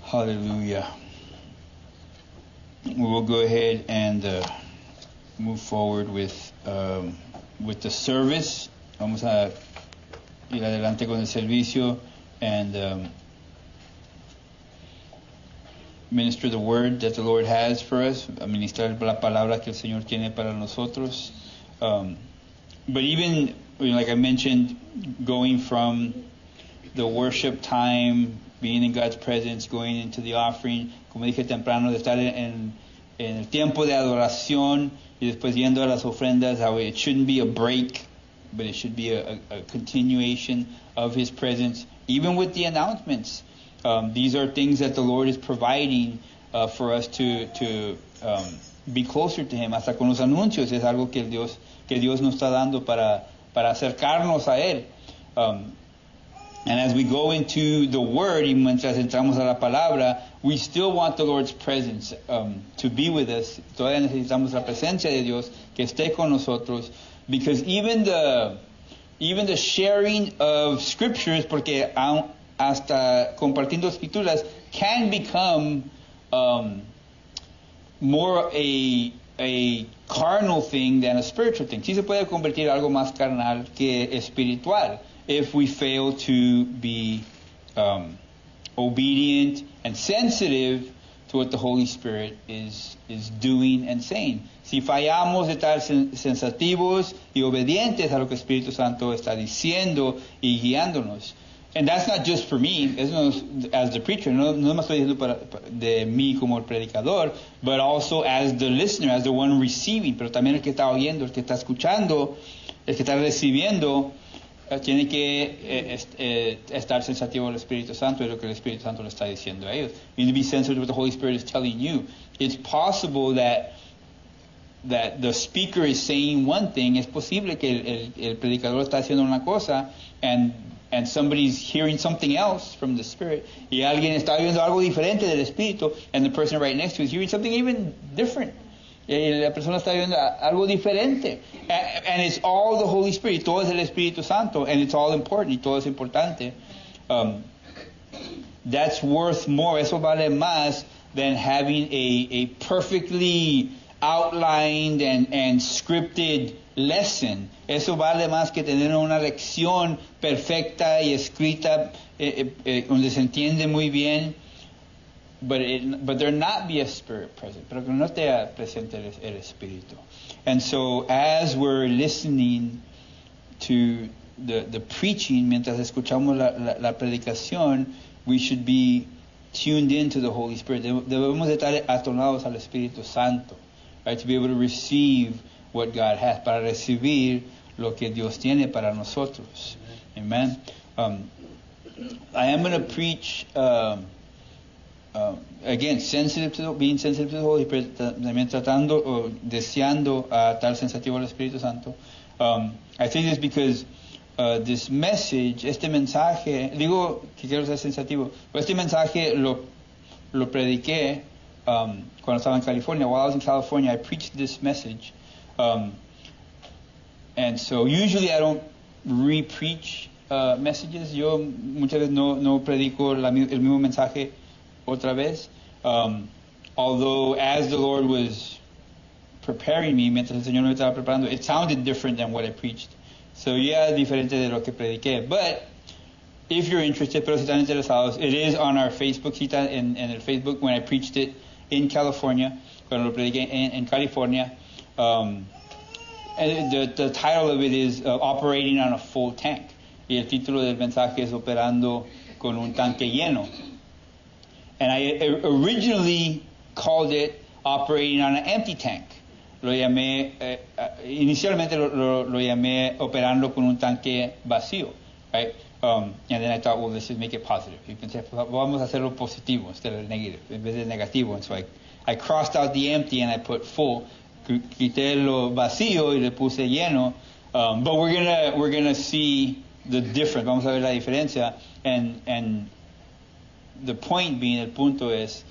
Hallelujah. We will go ahead and move forward with the service. Vamos a ir adelante con el servicio and minister the word that the Lord has for us. Administrar la palabra que el Señor tiene para nosotros. But even, like I mentioned, going from the worship time, being in God's presence, going into the offering, como dije temprano, de estar en el tiempo de adoración y después yendo a las ofrendas, how it shouldn't be a break, but it should be a continuation of His presence, even with the announcements. These are things that the Lord is providing for us to be closer to Him. Hasta con los anuncios es algo que Dios nos está dando para acercarnos a Él. And as we go into the Word, y mientras entramos a la palabra, we still want the Lord's presence to be with us. Todavía necesitamos la presencia de Dios que esté con nosotros, because even the sharing of scriptures, porque hasta compartiendo escrituras can become more a carnal thing than a spiritual thing. Sí se puede convertir algo más carnal que espiritual, if we fail to be obedient and sensitive to what the Holy Spirit is doing and saying. Si fallamos de estar sensitivos y obedientes a lo que el Espíritu Santo está diciendo y guiándonos. And that's not just for me, as the preacher, no me estoy diciendo de mí como el predicador, but also as the listener, as the one receiving, pero también el que está oyendo, el que está escuchando, el que está recibiendo, tiene que estar sensativo al Espíritu Santo y lo que el Espíritu Santo le está diciendo a ellos. You need to be sensitive to what the Holy Spirit is telling you. It's possible that the speaker is saying one thing. Es posible que el predicador está haciendo una cosa and somebody's hearing something else from the Spirit. Y alguien está oyendo algo diferente del Espíritu, and the person right next to is hearing something even different. La persona está viendo algo diferente. And it's all the Holy Spirit. Todo es el Espíritu Santo. And it's all important. Y todo es importante. That's worth more. Eso vale más than having a perfectly outlined and scripted lesson. Eso vale más que tener una lección perfecta y escrita donde se entiende muy bien. But there not be a spirit present, pero que no esté presente el Espíritu. And so as we're listening to the preaching, mientras escuchamos la predicación, we should be tuned into the Holy Spirit. Debemos estar atonados al Espíritu Santo, right, to be able to receive what God has, para recibir lo que Dios tiene para nosotros. Amen. I am going to preach... again, being sensitive to the Holy Spirit, también tratando o deseando estar sensativo al Espíritu Santo. I say this because this message, este mensaje, digo que quiero ser sensativo, pero este mensaje lo prediqué cuando estaba en California. While I was in California, I preached this message. And so usually I don't re-preach messages. Yo muchas veces no predico el mismo mensaje otra vez, although as the Lord was preparing me, mientras el Señor me estaba preparando, it sounded different than what I preached. So yeah, diferente de lo que prediqué. But if you're interested, pero si están interesados, it is on our Facebook. Si está en el Facebook when I preached it in California, cuando lo prediqué en California. And the title of it is Operating on a Full Tank. Y el título del mensaje es Operando con un tanque lleno. And I originally called it Operating on an Empty Tank. Lo llamé, inicialmente lo llamé Operando con un tanque vacío, right? And then I thought, well, let's just make it positive. Y pensé, vamos a hacerlo positivo instead of negative, en vez de negativo. And so I crossed out the empty and I put full. Quité lo vacío y le puse lleno. But we're gonna see the difference. Vamos a ver la diferencia. And the point being, el punto es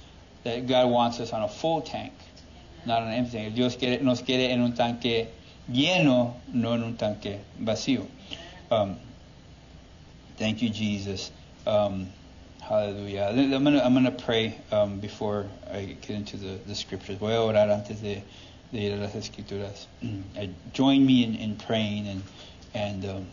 that God wants us on a full tank, not on an empty tank. Dios nos quiere en un tanque lleno, no en un tanque vacío. Thank you, Jesus. Hallelujah. I'm gonna pray before I get into the scriptures. Voy a orar antes de ir a las escrituras. Join me in praying and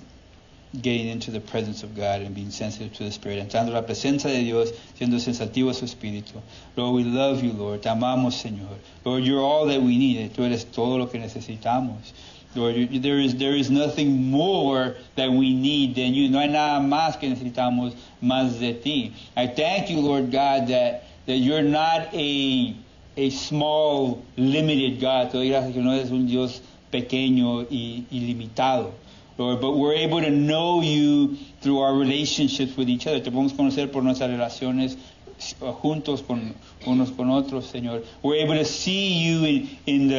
getting into the presence of God and being sensitive to the Spirit. Entrando a la presencia de Dios, siendo sensitivo a su Espíritu. Lord, we love you, Lord. Te amamos, Señor. Lord, you're all that we need. Tú eres todo lo que necesitamos. Lord, there is nothing more that we need than you. No hay nada más que necesitamos más de ti. I thank you, Lord God, that you're not a small, limited God. Te doy gracias que no eres un Dios pequeño y limitado. Lord, but we're able to know you through our relationships with each other. Te podemos conocer por nuestras relaciones juntos con unos con otros, Señor. We're able to see you in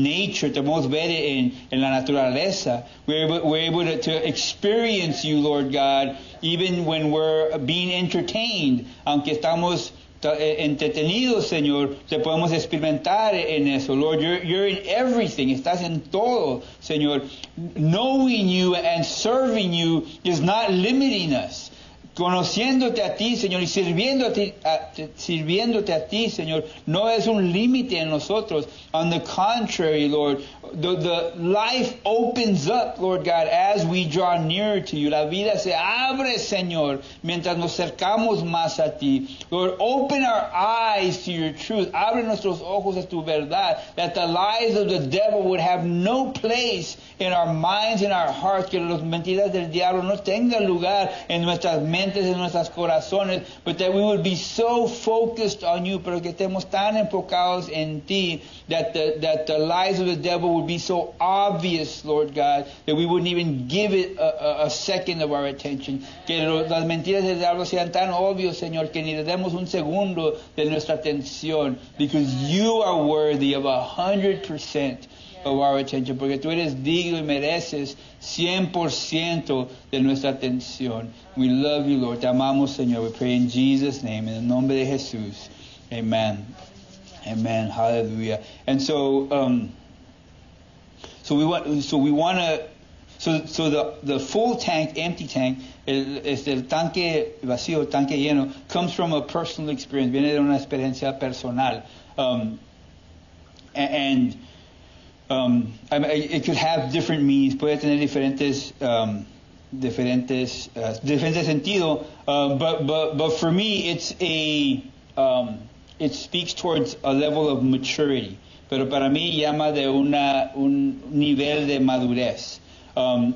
nature. Te podemos ver en la naturaleza. We're able to experience you, Lord God, even when we're being entertained. Aunque estamos entretenidos, Señor, te podemos experimentar en eso. Lord, you're in everything. Estás en todo, Señor. Knowing you and serving you is not limiting us. Conociéndote a ti, Señor, y sirviéndote a ti, Señor, no es un límite en nosotros. On the contrary, Lord, the life opens up, Lord God, as we draw nearer to you. La vida se abre, Señor, mientras nos acercamos más a ti. Lord, open our eyes to your truth. Abre nuestros ojos a tu verdad. That the lies of the devil would have no place in our minds and our hearts. Que las mentiras del diablo no tengan lugar en nuestras mentes, en nuestros corazones, but that we would be so focused on you, pero que estemos tan enfocados en ti, that the lies of the devil would be so obvious, Lord God, that we wouldn't even give it a second of our attention. Que las mentiras del diablo sean tan obvios, Señor, que ni le demos un segundo de nuestra atención, because you are worthy of 100% of our attention, porque tú eres digno y mereces 100% de nuestra atención. We love you, Lord. Te amamos, Señor. We pray in Jesus' name, in el nombre de Jesús. Amen. Amen. Hallelujah. And so the full tank, empty tank, el tanque vacío, el tanque lleno, comes from a personal experience. Viene de una experiencia personal. It could have different meanings. Puede tener diferentes sentido. But for me, it speaks towards a level of maturity. Pero para mí llama de un nivel de madurez. A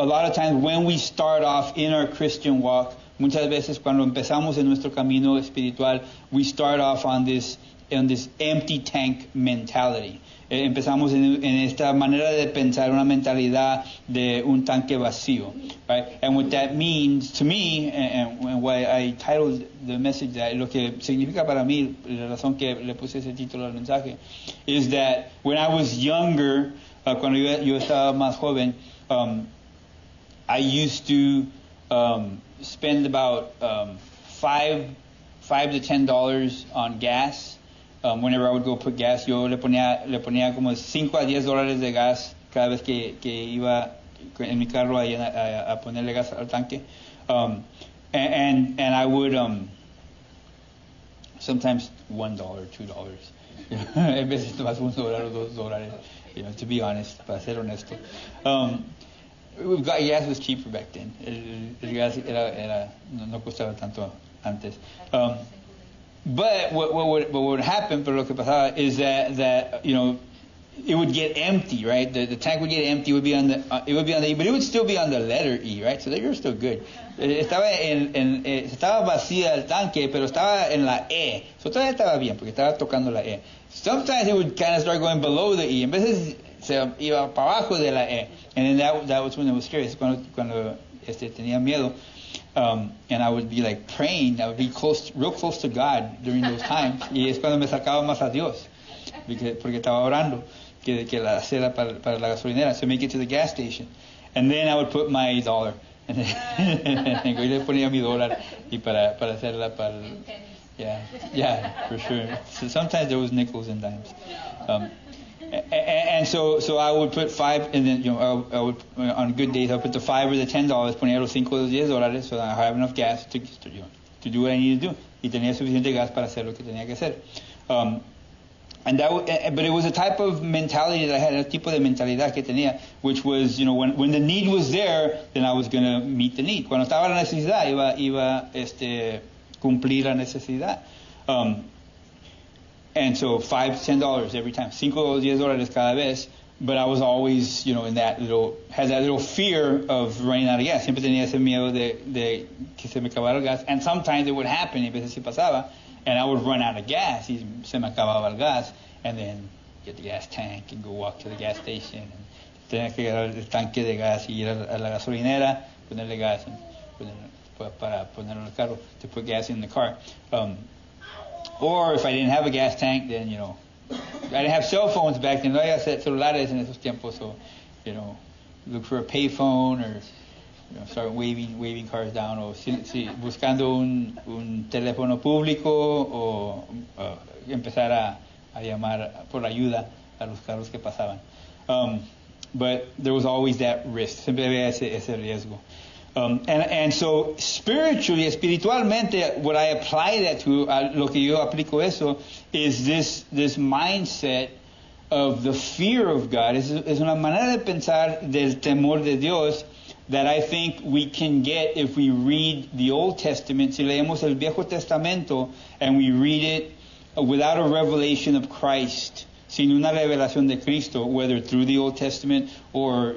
lot of times when we start off in our Christian walk, muchas veces cuando empezamos en nuestro camino espiritual, we start off on this empty tank mentality. Empezamos en esta manera de pensar, una mentalidad de un tanque vacío, right? And what that means to me, and why I titled the message that, lo que significa para mí, la razón que le puse ese título al mensaje, is that when I was younger, cuando yo estaba más joven, I used to spend about $5 to $10 on gas. Whenever I would go put gas, yo le ponía como $5 a $10 de gas cada vez que iba en mi carro a ponerle gas al tanque. And I would sometimes $1, $2. A veces más $1 o $2, to be honest, para ser honesto. Gas was cheaper back then. El gas no costaba tanto antes. But what would happen, pero lo que pasaba is that it would get empty, right? The tank would get empty. It would be on the E, but it would still be on the letter E, right? So they were still good. Estaba vacía el tanque, pero estaba en la E. So todavía estaba bien, porque estaba tocando la E. Sometimes it would kind of start going below the E. En veces se iba para abajo de la E. And then that was when it was scary. Cuando tenía miedo. And I would be like praying. I would be real close to God during those times. Y es cuando me sacaba más a Dios, porque estaba orando que la cera para la gasolinera. So make it to the gas station, and then I would put my $1, and then y le ponía mi $1 y para hacerla para. Yeah, for sure. So sometimes there was nickels and dimes. And so I would put $5, and then I would on good days I would put the $5 or the $10, ponía los $5 o $10, so that I have enough gas to to do what I needed to do. Y tenía suficiente gas para hacer lo que tenía que hacer. But it was a type of mentality that I had, a tipo de mentalidad que tenía, which was, when the need was there, then I was going to meet the need. Cuando estaba la necesidad, iba cumplir la necesidad. And so $5 to $10 every time, $5 $10 cada vez. But I was always, in that had that little fear of running out of gas. Siempre tenía ese miedo de que se me acabara el gas. And sometimes it would happen, y a veces sí pasaba, and I would run out of gas, y se me acababa el gas, and then get the gas tank and go walk to the gas station. And tenía que agarrar el tanque de gas y ir a la gasolinera, ponerle gas, para ponerlo en el carro, to put gas in the car. Or if I didn't have a gas tank, then, I didn't have cell phones back then. No había celulares en esos tiempos, so, look for a payphone or, start waving cars down, o buscando un teléfono público, o empezar a llamar por ayuda a los carros que pasaban. But there was always that risk. Siempre había ese riesgo. And so spiritually, espiritualmente, what I apply that to, lo que yo aplico eso, is this mindset of the fear of God. Es una manera de pensar del temor de Dios that I think we can get if we read the Old Testament. Si leemos el Viejo Testamento and we read it without a revelation of Christ, sin una revelación de Cristo, whether through the Old Testament or,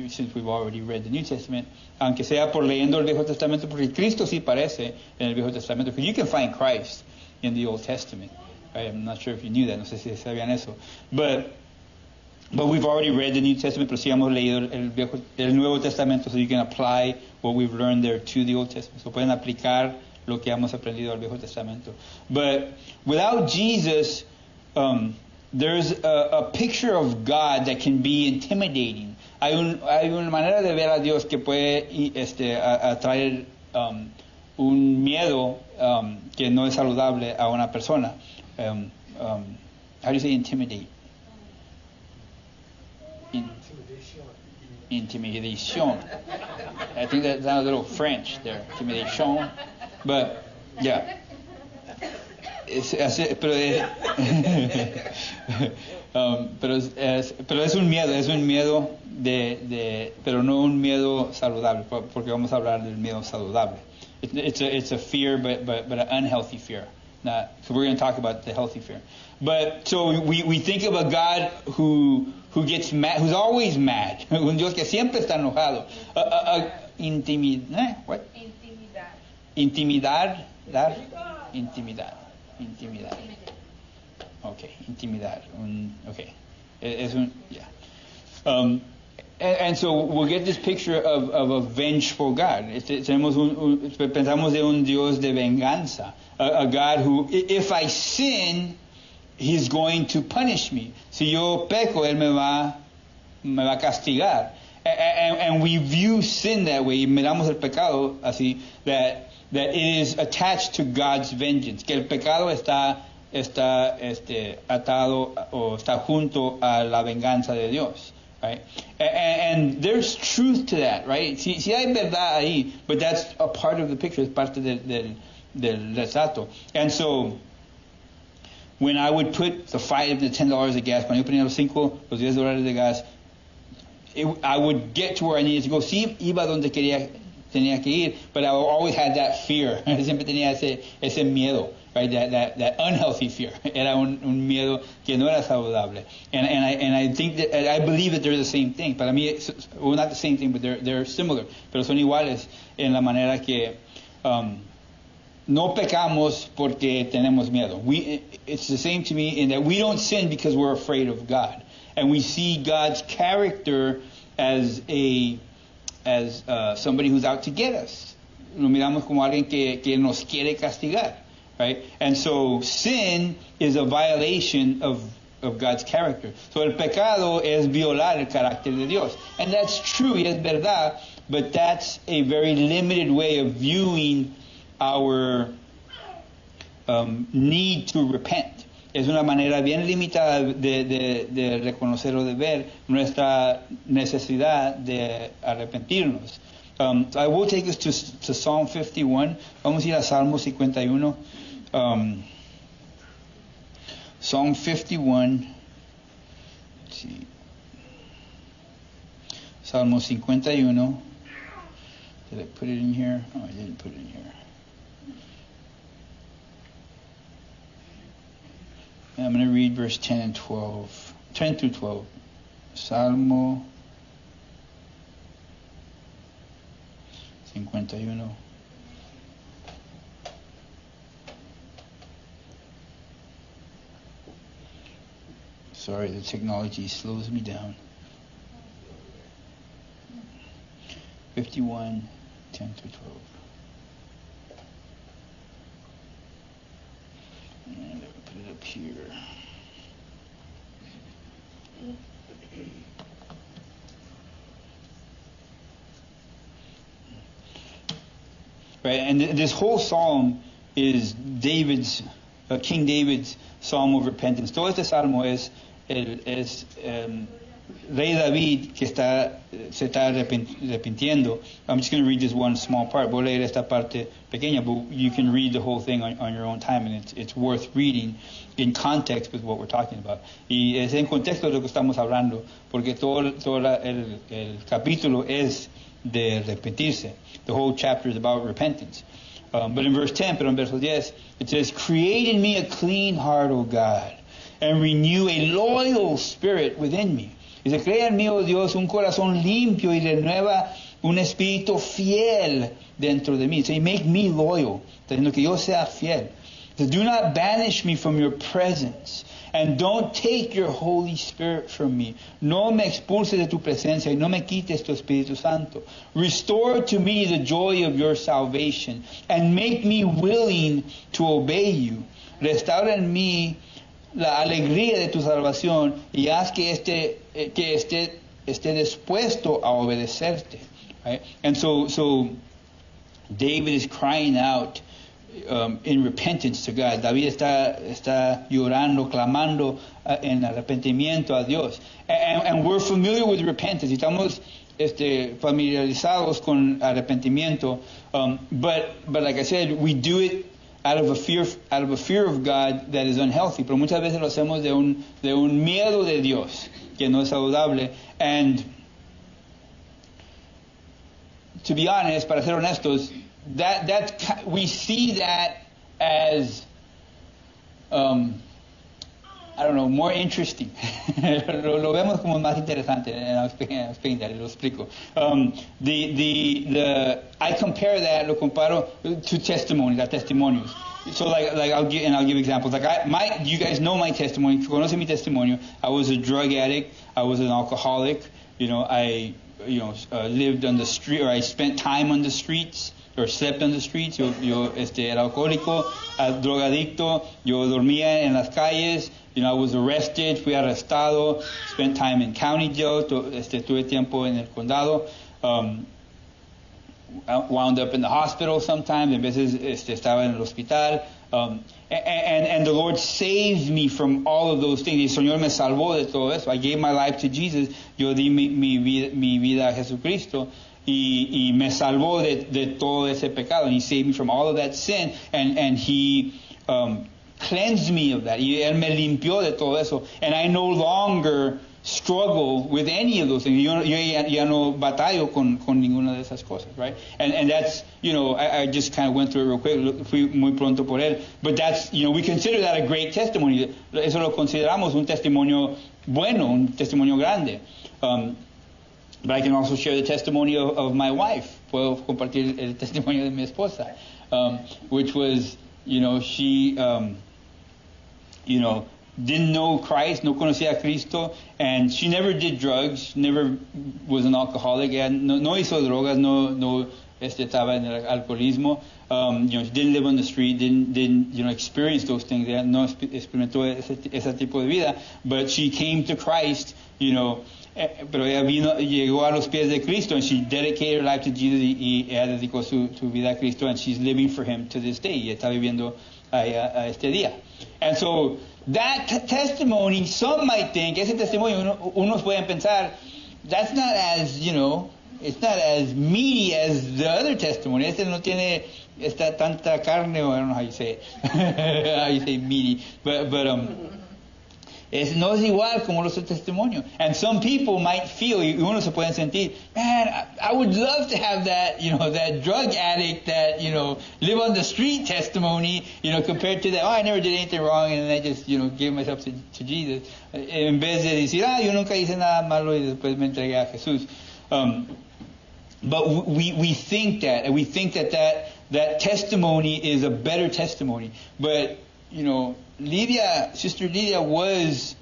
since we've already read the New Testament, aunque sea por leyendo el Viejo Testamento, porque Cristo sí parece en el Viejo Testamento, because you can find Christ in the Old Testament. Right? I'm not sure if you knew that, no sé si sabían eso. But we've already read the New Testament, pero sí hemos leído el Nuevo Testamento, so you can apply what we've learned there to the Old Testament. So pueden aplicar lo que hemos aprendido al Viejo Testamento. But without Jesus, there's a picture of God that can be intimidating. Hay una manera de ver a Dios que puede atraer un miedo que no es saludable a una persona. How do you say intimidate? Intimidation. I think that's a little French there. Intimidation. But, yeah. Pero es un miedo pero no un miedo saludable, porque vamos a hablar del miedo saludable. It's a fear, but an unhealthy fear. So we're going to talk about the healthy fear. But so we think of a God who gets mad, who's always mad, un Dios que siempre está enojado. What? Intimidad. Okay, intimidar. Okay. And so we'll get this picture of a vengeful God. Pensamos de un Dios de venganza. A God who, if I sin, He's going to punish me. Si yo peco, Él me va a castigar. And we view sin that way. Miramos el pecado así, that it is attached to God's vengeance. Que el pecado está atado o está junto a la venganza de Dios. Right? And there's truth to that, right? Si hay verdad ahí, but that's a part of the picture, es parte del retrato. And so, when I would put the $5 to $10 of gas, cuando yo ponía los $10 de gas, I would get to where I needed to go. Sí, iba donde tenía que ir, but I always had that fear. Siempre tenía ese miedo. Right, that unhealthy fear. Era un miedo que no era saludable. And I think that, I believe that they're the same thing. Para mí, well, not the same thing, but they're similar. Pero son iguales en la manera que no pecamos porque tenemos miedo. It's the same to me in that we don't sin because we're afraid of God. And we see God's character as somebody who's out to get us. Lo miramos como alguien que nos quiere castigar. Right? And so sin is a violation of God's character. So el pecado es violar el carácter de Dios. And that's true, y es verdad, but that's a very limited way of viewing our need to repent. Es una manera bien limitada de reconocer o de ver nuestra necesidad de arrepentirnos. I will take us to Psalm 51. Vamos a ir a Salmo 51. Psalm 51. Let's see. Salmo 51. Did I put it in here? Oh, I didn't put it in here. And I'm going to read verse 10 and 12. 10 through 12. Salmo 51. Sorry, the technology slows me down. 51, 10 through 12. And let me put it up here. Right, and this whole psalm is King David's psalm of repentance. Todo este salmo es Rey David que se está arrepintiendo. I'm just going to read this one small part. Voy a leer esta parte pequeña, but you can read the whole thing on your own time, and it's worth reading in context with what we're talking about. Y es en contexto de lo que estamos hablando, porque todo el capítulo es de arrepentirse. The whole chapter is about repentance. But in verse 10, pero en verso 10, it says, "Create in me a clean heart, O God, and renew a loyal spirit within me." Dice, crea en mí, oh Dios, un corazón limpio y renueva un espíritu fiel dentro de mí. So, make me loyal. Está diciendo que yo sea fiel. So, do not banish me from your presence, and don't take your Holy Spirit from me. No me expulses de tu presencia y no me quites tu Espíritu Santo. Restore to me the joy of your salvation, and make me willing to obey you. Restaura en mí la alegría de tu salvación y haz que esté dispuesto a obedecerte. Right? And so David is crying out in repentance to God. David está llorando, clamando en arrepentimiento a Dios. And we're familiar with repentance. Estamos familiarizados con arrepentimiento. But like I said, we do it out of a fear of God that is unhealthy. Pero muchas veces lo hacemos de un miedo de Dios que no es saludable. And to be honest, para ser honestos, that we see that as I don't know, more interesting. lo vemos como más interesante. Lo explico. I compare that, lo comparo to testimonies, a testimonios. So like I'll give examples. Like you guys know my testimony. Conocen mi testimonio. I was a drug addict. I was an alcoholic. I lived on the street, or I spent time on the streets, or slept on the streets. Yo era alcohólico, drogadicto. Yo dormía en las calles. I was arrested, fui arrestado, spent time in county jail, tuve tiempo en el condado, wound up in the hospital sometimes, a veces estaba en el hospital, and the Lord saved me from all of those things. El Señor me salvó de todo eso. I gave my life to Jesus, yo di mi vida a Jesucristo, y me salvó de todo ese pecado, and He saved me from all of that sin, and He cleansed me of that. Y Él me limpió de todo eso. And I no longer struggle with any of those things. Yo ya no batallo con ninguna de esas cosas, right? And that's, I just kind of went through it real quick. Fui muy pronto por él. But that's, we consider that a great testimony. Eso lo consideramos un testimonio bueno, un testimonio grande. But I can also share the testimony of my wife. Puedo compartir el testimonio de mi esposa, which was, she didn't know Christ, no conocía a Cristo, and she never did drugs, never was an alcoholic, no hizo drogas, no estaba en el alcoholismo, she didn't live on the street, didn't experience those things, no experimentó ese tipo de vida, but she came to Christ, pero ella llegó a los pies de Cristo, and she dedicated her life to Jesus, y ella dedicó su vida a Cristo, and she's living for Him to this day, y está viviendo a este día. And so that testimony, some might think, ese testimonio, unos pueden pensar, that's not as, it's not as meaty as the other testimony. Este no tiene esta tanta carne, or I don't know how you say it. How you say meaty. But no es igual como los testimonios. And some people might feel, y uno se puede sentir, man, I would love to have that, that drug addict that, live on the street testimony, compared to that, I never did anything wrong and I just, gave myself to Jesus. En vez de decir, yo nunca hice nada malo y después me entregué a Jesús. But we think that, and we think that testimony is a better testimony. But, Sister Lydia was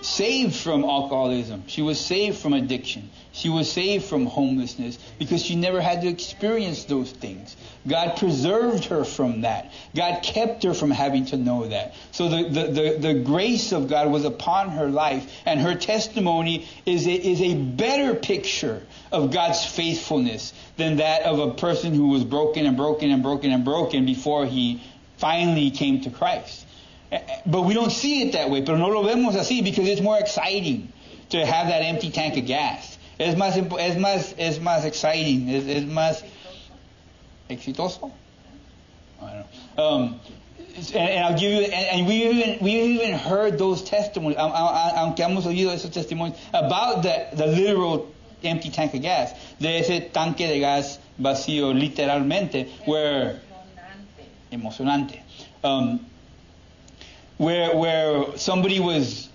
saved from alcoholism. She was saved from addiction. She was saved from homelessness because she never had to experience those things. God preserved her from that. God kept her from having to know that. So the grace of God was upon her life, and her testimony is a better picture of God's faithfulness than that of a person who was broken and broken and broken and broken before he finally came to Christ. But we don't see it that way. Pero no lo vemos así because it's more exciting to have that empty tank of gas. Es más exciting. Es más exitoso. I don't know. And I'll give you. And we even heard those testimonies. Aunque hemos oído esos testimonios about the literal empty tank of gas, de ese tanque de gas vacío, literalmente, where emocionante. Where somebody was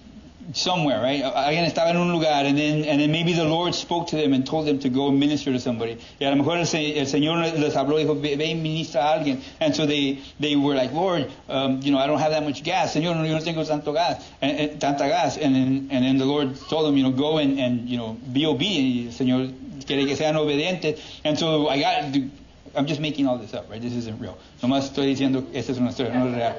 somewhere, right? Alguien estaba en un lugar, and then maybe the Lord spoke to them and told them to go and minister to somebody. Y a lo mejor el Señor les habló y dijo, ve y ministra a alguien. And so they were like, Lord, I don't have that much gas. Señor, yo no tengo tanta gas. And then the Lord told them, go and be obedient. Y el Señor quiere que sean obedientes. And so I'm just making all this up, right? This isn't real. Nomás estoy diciendo, esta es una historia, no es real.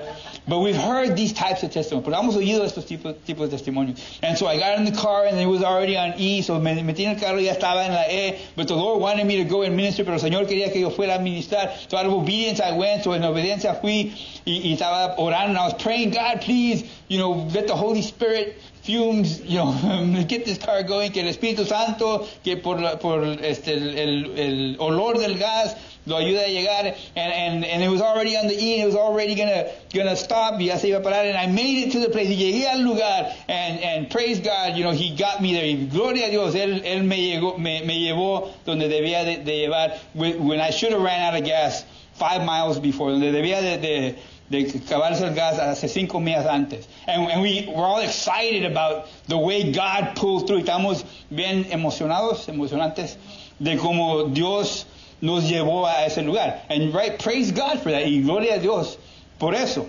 But we've heard these types of testimonies. Pero hemos oído estos tipos de testimonios. And so I got in the car and it was already on E. So me metí en el carro y ya estaba en la E. But the Lord wanted me to go and minister. Pero el Señor quería que yo fuera a ministrar. So out of obedience I went. So en obediencia fui y estaba orando. And I was praying, God, please, let the Holy Spirit fumes, get this car going, que el Espíritu Santo, que por el olor del gas lo ayuda a llegar, and it was already on the E, and it was already gonna stop, y ya se iba a parar, and I made it to the place, y llegué al lugar, and praise God, he got me there, y gloria a Dios, él me llevó donde debía de llevar, when I should have ran out of gas 5 miles before, donde debía de acabarse el gas hace 5 millas antes. And we're all excited about the way God pulled through. Estamos bien emocionantes de cómo Dios nos llevó a ese lugar. And praise God for that. Y gloria a Dios por eso.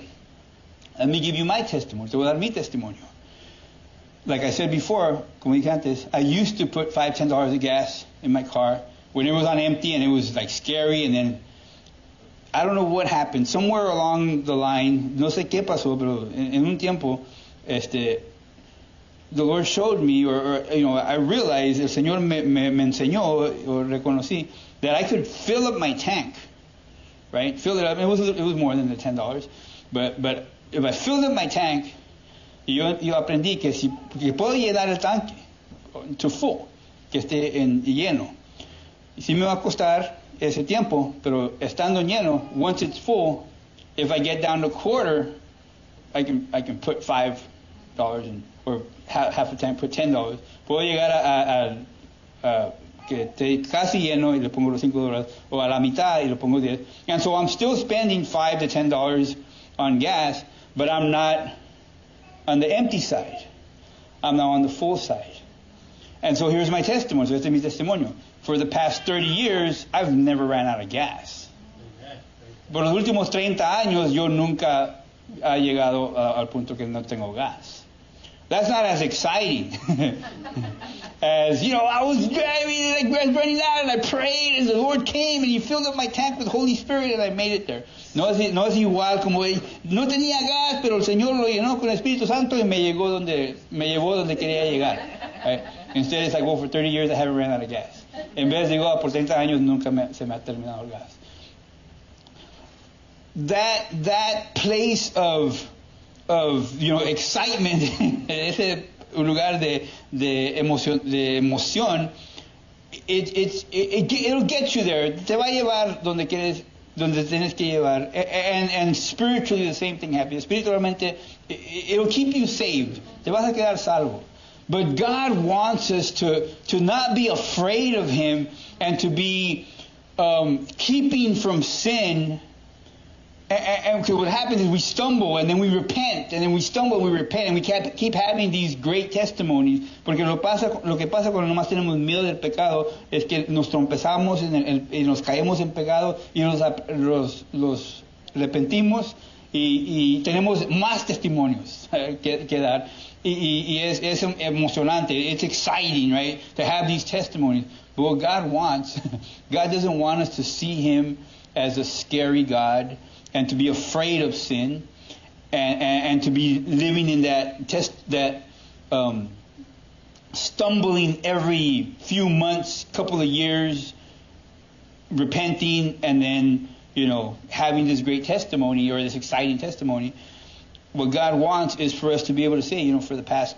Let me give you my testimony. Te voy a dar mi testimonio. Like I said before, como dije antes, I used to put $5, $10 of gas in my car when it was on empty, and it was like scary, and then I don't know what happened. Somewhere along the line, no sé qué pasó, pero en un tiempo, the Lord showed me, or I realized, el Señor me enseñó, o reconocí, that I could fill up my tank, right? Fill it up. It was more than the $10, but if I filled up my tank, yo aprendí que puedo llenar el tanque to full, que esté lleno. Y si me va a costar ese tiempo, pero estando lleno, once it's full, if I get down to quarter, I can put $5 in, or half a tank, put $10. Puedo llegar a que esté casi lleno y le pongo los $5, o a la mitad y le pongo 10. And so I'm still spending $5 to $10 on gas, but I'm not on the empty side. I'm now on the full side. And so here's my testimony. So este es mi testimonio. For the past 30 years, I've never ran out of gas. Por los últimos 30 años, yo nunca he llegado al punto que no tengo gas. That's not as exciting as, I was burning out and I prayed and the Lord came and He filled up my tank with the Holy Spirit and I made it there. No es igual como no tenía gas, pero el Señor lo llenó con el Espíritu Santo y me llevó donde quería llegar. Right? Instead, it's like, for 30 years I haven't ran out of gas. En vez digo, por 30 años nunca se me ha terminado el gas. That place of excitement, ese lugar de emoción, it'll get you there. Te va a llevar donde tienes que llevar. And spiritually the same thing happens. Espiritualmente, it'll keep you saved. Te vas a quedar salvo. But God wants us to not be afraid of Him and to be keeping from sin. And what happens is we stumble and then we repent, and then we stumble and we repent, and we keep having these great testimonies. Porque lo que pasa cuando nomás tenemos miedo del pecado es que nos trompezamos y nos caemos en pecado y los arrepentimos y tenemos más testimonios que dar. Y es emocionante. It's exciting, right? To have these testimonies. But what God wants, God doesn't want us to see Him as a scary God and to be afraid of sin and to be living in that stumbling every few months, couple of years, repenting and then, having this great testimony or this exciting testimony. What God wants is for us to be able to say, for the past,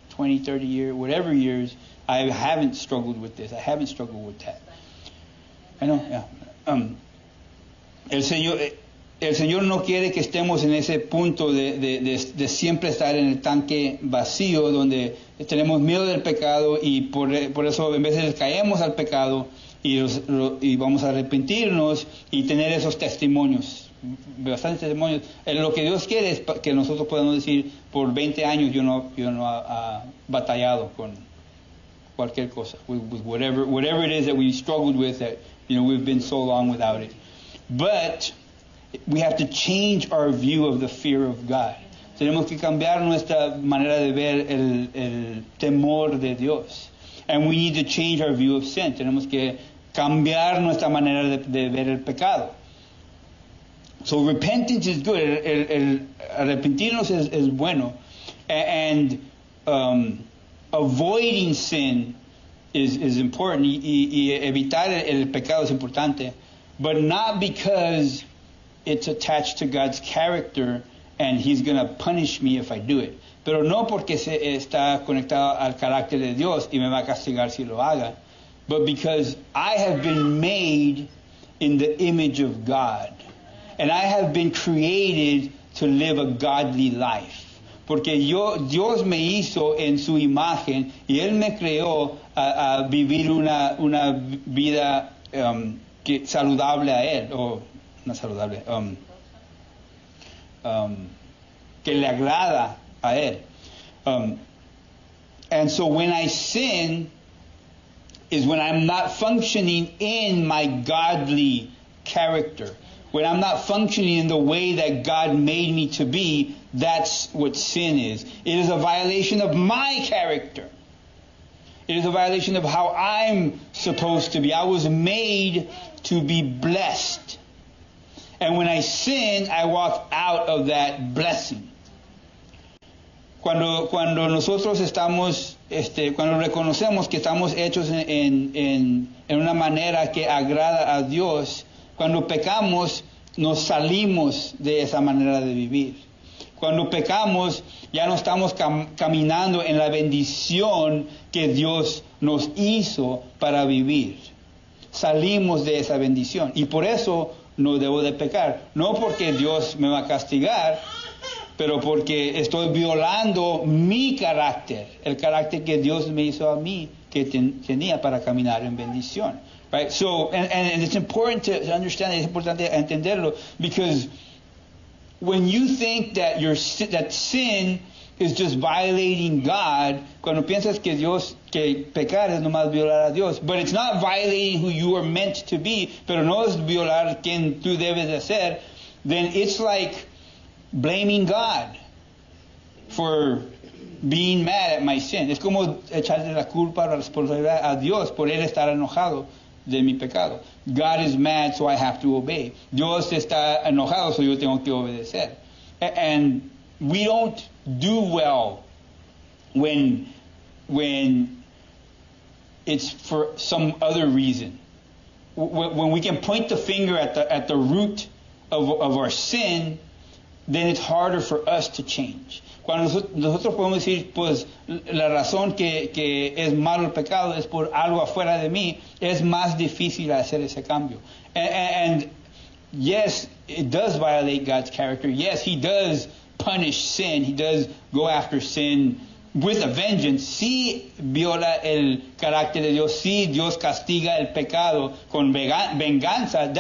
20, 30 years, whatever years, I haven't struggled with this. I haven't struggled with that. I know, yeah. El Señor no quiere que estemos en ese punto de siempre estar en el tanque vacío, donde tenemos miedo del pecado y por eso en veces caemos al pecado y vamos a arrepentirnos y tener esos testimonios, bastantes testimonios. Lo que Dios quiere es que nosotros podamos decir, por 20 años yo no he batallado con cualquier cosa, with whatever it is that we struggled with, that we've been so long without it. But we have to change our view of the fear of God. Tenemos que cambiar nuestra manera de ver el temor de Dios. And we need to change our view of sin. Tenemos que cambiar nuestra manera de ver el pecado. So repentance is good. El arrepentirnos es bueno. And avoiding sin is important. Y evitar el pecado es importante. But not because it's attached to God's character and He's going to punish me if I do it. Pero no porque está conectado al carácter de Dios y me va a castigar si lo haga. But because I have been made in the image of God. And I have been created to live a godly life. Porque Dios me hizo en su imagen y Él me creó a vivir una vida saludable a Él, o no saludable, que le agrada a Él. And so when I sin is when I'm not functioning in my godly character. When I'm not functioning in the way that God made me to be, that's what sin is. It is a violation of my character. It is a violation of how I'm supposed to be. I was made to be blessed. And when I sin, I walk out of that blessing. Cuando nosotros estamos, cuando reconocemos que estamos hechos en una manera que agrada a Dios, cuando pecamos, nos salimos de esa manera de vivir. Cuando pecamos, ya no estamos caminando en la bendición que Dios nos hizo para vivir. Salimos de esa bendición. Y por eso no debo de pecar. No porque Dios me va a castigar, pero porque estoy violando mi carácter. El carácter que Dios me hizo a mí, que tenía para caminar en bendición. Right? So, and it's important to understand, es importante entenderlo, because when you think that that sin is just violating God, cuando piensas que pecar es nomás violar a Dios, but it's not violating who you are meant to be, pero no es violar quien tú debes de ser, then it's like blaming God for being mad at my sin. Es como echarle la culpa o la responsabilidad a Dios por él estar enojado de mi pecado. God is mad, so I have to obey. Dios está enojado, so yo tengo que obedecer. And we don't do well when it's for some other reason. When we can point the finger at the root of our sin, then it's harder for us to change. Cuando nosotros podemos decir, pues, la razón que es malo el pecado es por algo afuera de mí, es más difícil hacer ese cambio. And yes, it does violate God's character. Yes, He does punish sin. He does go after sin with a vengeance. Sí viola el carácter de Dios. Sí Dios castiga el pecado con venganza.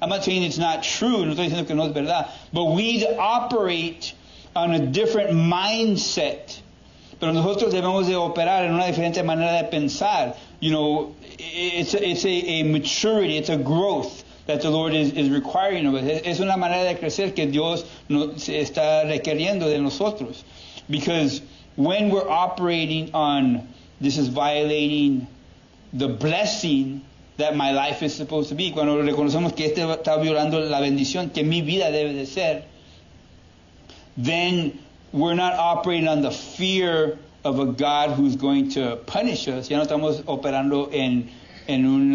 I'm not saying it's not true. No estoy diciendo que no es verdad. But we operate on a different mindset. Pero nosotros debemos de operar en una diferente manera de pensar. You know, it's a maturity. It's a growth that the Lord is requiring of us. Es una manera de crecer que Dios nos está requiriendo de nosotros. Because when we're operating on, this is violating the blessing that my life is supposed to be. Cuando reconocemos que este está violando la bendición que mi vida debe de ser, then we're not operating on the fear of a God who's going to punish us. Ya no estamos operando en un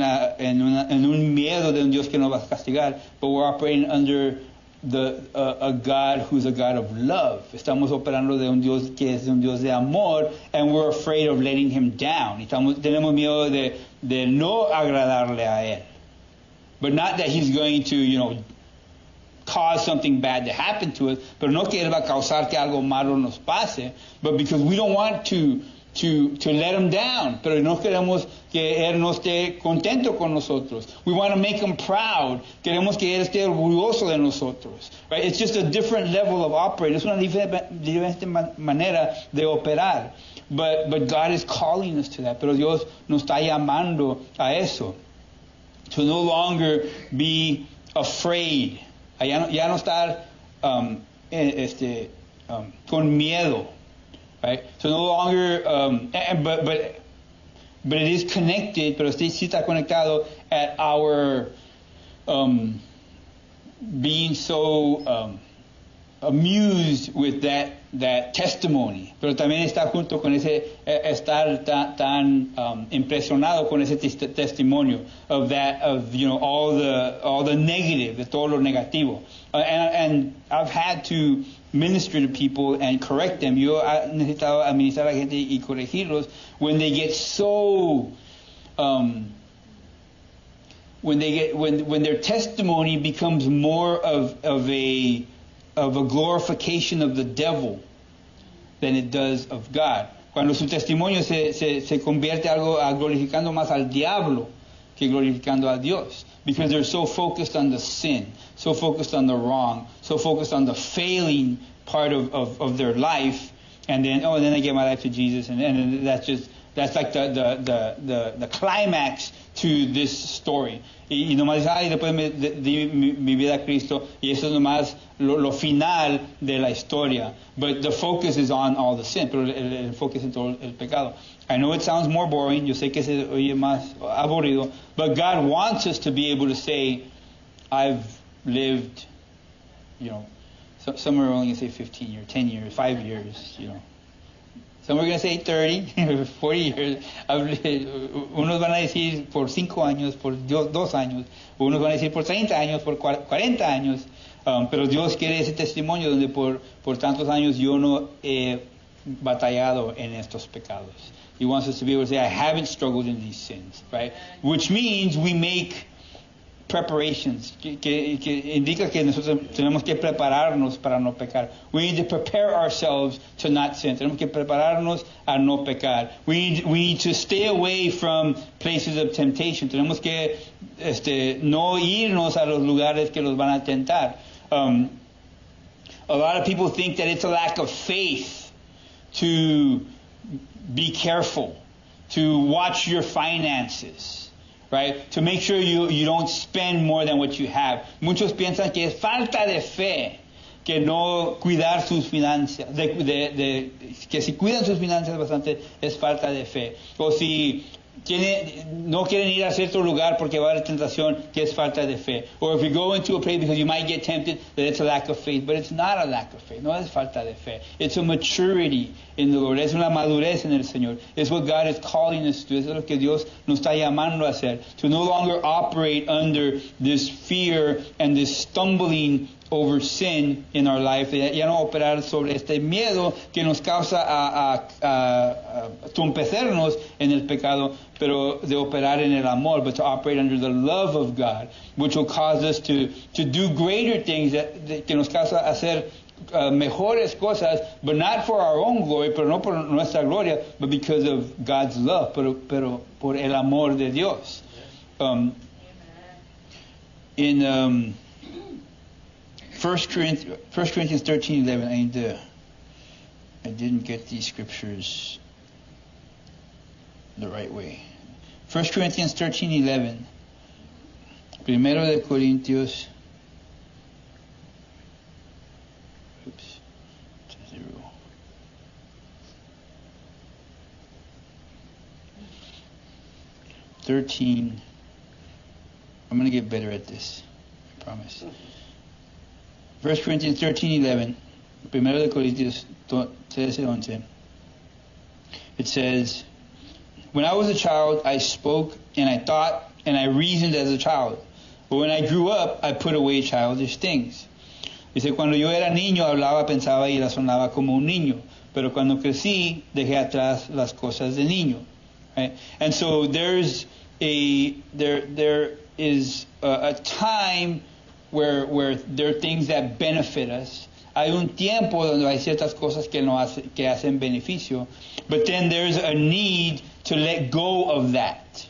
miedo de un Dios que nos va a castigar, but we're operating under a God who's a God of love. Estamos operando de un Dios que es un Dios de amor, and we're afraid of letting Him down. Tenemos miedo de no agradarle a Él. But not that He's going to, you know, cause something bad to happen to us, pero no que Él va a causar que algo malo nos pase, but because we don't want to let Him down, pero no queremos que Él no esté contento con nosotros. We want to make Him proud. Queremos que Él esté orgulloso de nosotros. Right? It's just a different level of operating. Es una diferente manera de operar. But God is calling us to that. Pero Dios nos está llamando a eso. To no longer be afraid. Ya no estar con miedo. Right? So no longer, but it is connected, pero sí está conectado at our being so amused with that testimony. Pero también está junto con ese estar tan impresionado con ese testimonio of you know all the negative, de todo lo negativo. And I've had to minister to people and correct them. Yo he necesitado administrar a la gente y corregirlos when they get so when their testimony becomes more of a glorification of the devil than it does of God. Cuando su testimonio se convierte algo glorificando más al diablo que glorificando a Dios. Because they're so focused on the sin, so focused on the wrong, so focused on the failing part of their life, and then I give my life to Jesus, and that's like the climax to this story. Y nomás después di mi vida a Cristo, y eso es nomás lo final de la historia. But the focus is on all the sin, pero el enfoque es en todo el pecado. I know it sounds more boring, yo sé que se oye más aburrido, but God wants us to be able to say, I've lived, you know, some are only going to say 15 years, 10 years, 5 years, you know. Some are going to say 30, 40 years. Unos van a decir por 5 años, por 2 años. Unos van a decir por 30 años, por 40 años. Pero Dios quiere ese testimonio donde por tantos años yo no he batallado en estos pecados. He wants us to be able to say, I haven't struggled in these sins, right? Which means we make preparations, que indica que nosotros tenemos que prepararnos para no pecar. We need to prepare ourselves to not sin. Tenemos que prepararnos a no pecar. We need to stay away from places of temptation. Tenemos que no irnos a los lugares que los van a tentar. A lot of people think that it's a lack of faith to be careful, to watch your finances. Right? To make sure you don't spend more than what you have. Muchos piensan que es falta de fe que no cuidar sus finanzas, que si cuidan sus finanzas bastante es falta de fe. O si no quieren ir a cierto lugar porque va a haber tentación, que es falta de fe. Or if you go into a place because you might get tempted, that it's a lack of faith. But it's not a lack of faith. No es falta de fe. It's a maturity in the Lord. Es una madurez en el Señor. It's what God is calling us to. Eso es lo que Dios nos está llamando a hacer. To no longer operate under this fear and this stumbling over sin in our life, ya no operar sobre este miedo que nos causa a trompecernos en el pecado, pero de operar en el amor, but to operate under the love of God, which will cause us to do greater things, que nos causa hacer mejores cosas, but not for our own glory, pero no por nuestra gloria, but because of God's love, pero por el amor de Dios. In 1 Corinthians 13:11, I didn't get these scriptures the right way. 1 Corinthians 13:11. Primero de Corintios. Oops. 0. $13. I'm going to get better at this. I promise. 1 Corinthians 13:11. Primero de Corintios 13:11. It says, "When I was a child, I spoke and I thought and I reasoned as a child. But when I grew up, I put away childish things." Dice, cuando yo era niño, hablaba, pensaba y razonaba como un niño. Pero cuando crecí, dejé atrás las cosas de niño. Right? And so there is a time where there are things that benefit us. Hay un tiempo donde hay ciertas cosas que hacen beneficio. But then there's a need to let go of that.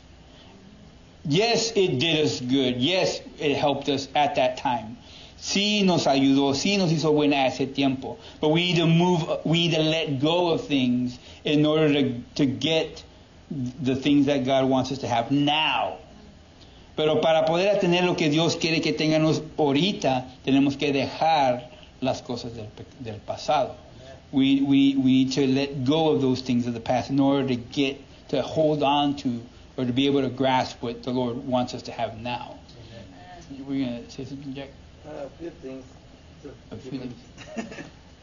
Yes, it did us good. Yes, it helped us at that time. Sí nos ayudó, sí nos hizo buena ese tiempo. But we need to let go of things in order to get the things that God wants us to have now. Pero para poder tener lo que Dios quiere que tengamos ahorita, tenemos que dejar las cosas del pasado. We need to let go of those things of the past in order to hold on to or to be able to grasp what the Lord wants us to have now. Amen. We're going to say something, Jack? A few things. A few things.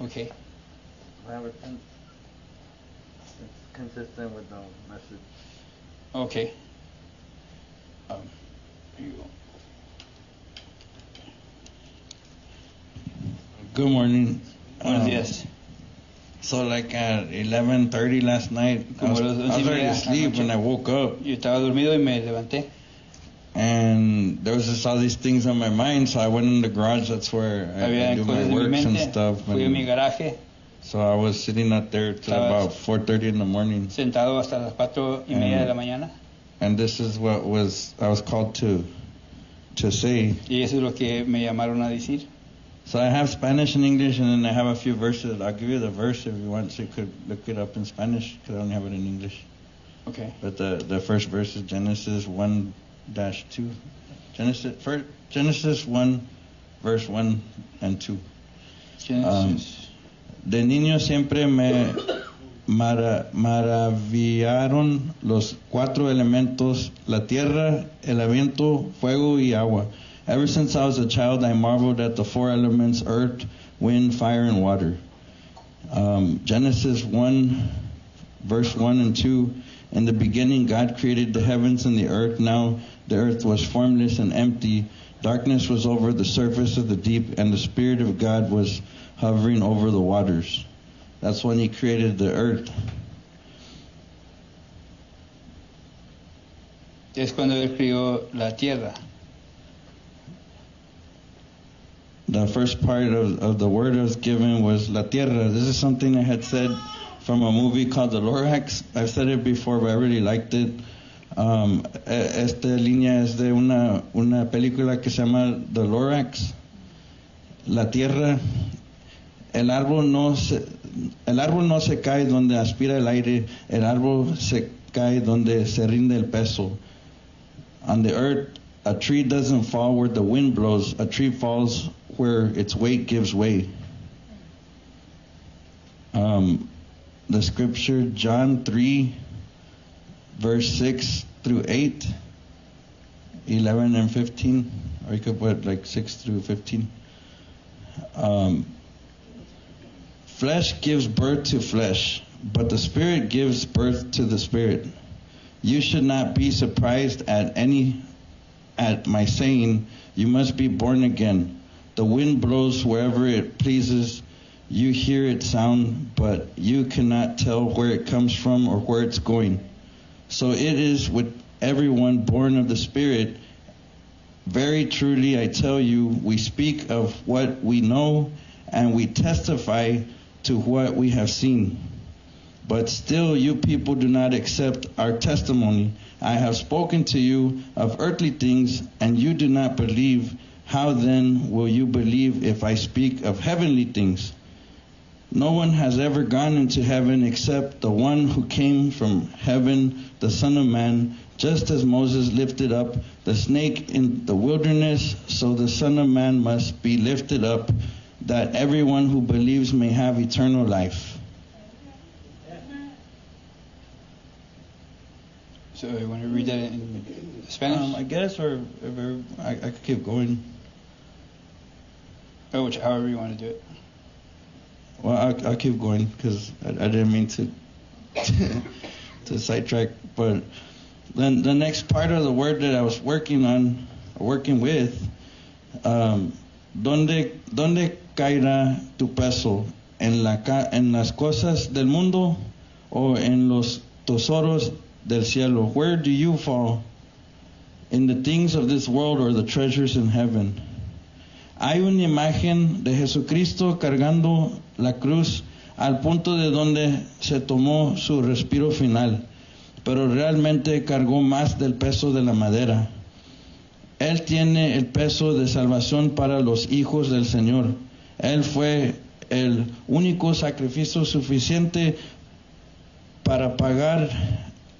Okay. It's consistent with the message. Okay. Here you go. Good morning. Buenos días. So like at 11:30 last night, I was already asleep when I woke up. Yo estaba dormido y me levanté. And there was just all these things on my mind, so I went in the garage. That's where I do my works and stuff. Fui a mi garaje. So I was sitting out there till about 4:30 in the morning. Sentado hasta las 4:30 de la mañana. And this is what I was called to say. Y eso es lo que me llamaron a decir. So I have Spanish and English, and then I have a few verses. I'll give you the verse if you want, so you could look it up in Spanish, because I only have it in English. Okay. But the first verse is Genesis 1-2. Genesis 1, verse 1 and 2. Genesis. De niño siempre me maravillaron los cuatro elementos, la tierra, el viento, fuego y agua. Ever since I was a child, I marveled at the four elements, earth, wind, fire, and water. Genesis 1, verse 1 and 2. In the beginning, God created the heavens and the earth. Now the earth was formless and empty. Darkness was over the surface of the deep, and the Spirit of God was hovering over the waters. That's when He created the earth. Es cuando Él crió la tierra. The first part of the word I was given was La Tierra. This is something I had said from a movie called The Lorax. I've said it before, but I really liked it. Esta línea es de una película que se llama The Lorax. La Tierra. El árbol no se cae donde aspira el aire. El árbol se cae donde se rinde el peso. On the earth, a tree doesn't fall where the wind blows. A tree falls where its weight gives way. The scripture, John 3, verse 6 through 8, 11 and 15, or you could put like 6 through 15. Flesh gives birth to flesh, but the Spirit gives birth to the Spirit. You should not be surprised at my saying, you must be born again. The wind blows wherever it pleases. You hear its sound, but you cannot tell where it comes from or where it's going. So it is with everyone born of the Spirit. Very truly I tell you, we speak of what we know and we testify to what we have seen. But still you people do not accept our testimony. I have spoken to you of earthly things, and you do not believe. How then will you believe if I speak of heavenly things? No one has ever gone into heaven except the one who came from heaven, the Son of Man. Just as Moses lifted up the snake in the wilderness, so the Son of Man must be lifted up, that everyone who believes may have eternal life. So you want to read that in Spanish? I guess, or I could keep going. Or however you want to do it. Well, I'll keep going because I didn't mean to to sidetrack. But then the next part of the word that I was working with, ¿dónde caerá tu peso? ¿En las cosas del mundo o en los tesoros del cielo? Where do you fall? In the things of this world or the treasures in heaven? Hay una imagen de Jesucristo cargando la cruz al punto de donde se tomó su respiro final, pero realmente cargó más del peso de la madera. Él tiene el peso de salvación para los hijos del Señor. Él fue el único sacrificio suficiente para pagar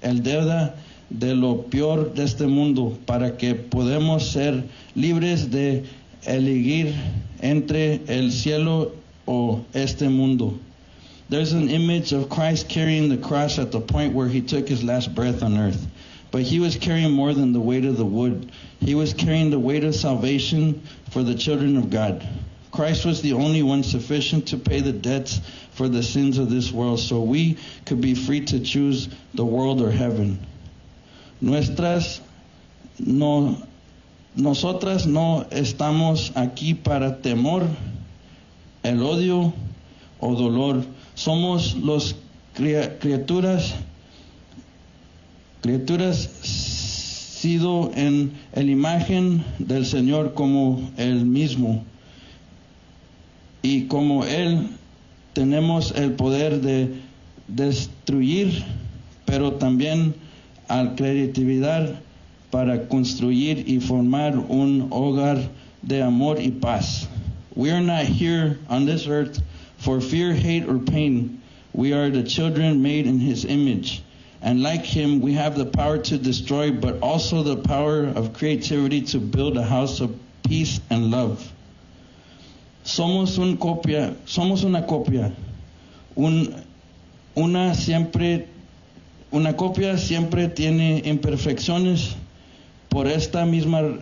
el deuda de lo peor de este mundo, para que podamos ser libres de elegir entre el cielo o este mundo. There's an image of Christ carrying the cross at the point where he took his last breath on earth. But he was carrying more than the weight of the wood. He was carrying the weight of salvation for the children of God. Christ was the only one sufficient to pay the debts for the sins of this world, so we could be free to choose the world or heaven. Nosotras no estamos aquí para temor, el odio o dolor. Somos los criaturas sido en la imagen del Señor como Él mismo. Y como Él tenemos el poder de destruir, pero también la creatividad para construir y formar un hogar de amor y paz. We are not here on this earth for fear, hate, or pain. We are the children made in His image. And like Him, we have the power to destroy, but also the power of creativity to build a house of peace and love. Somos una copia. Una copia siempre tiene imperfecciones. Por esta misma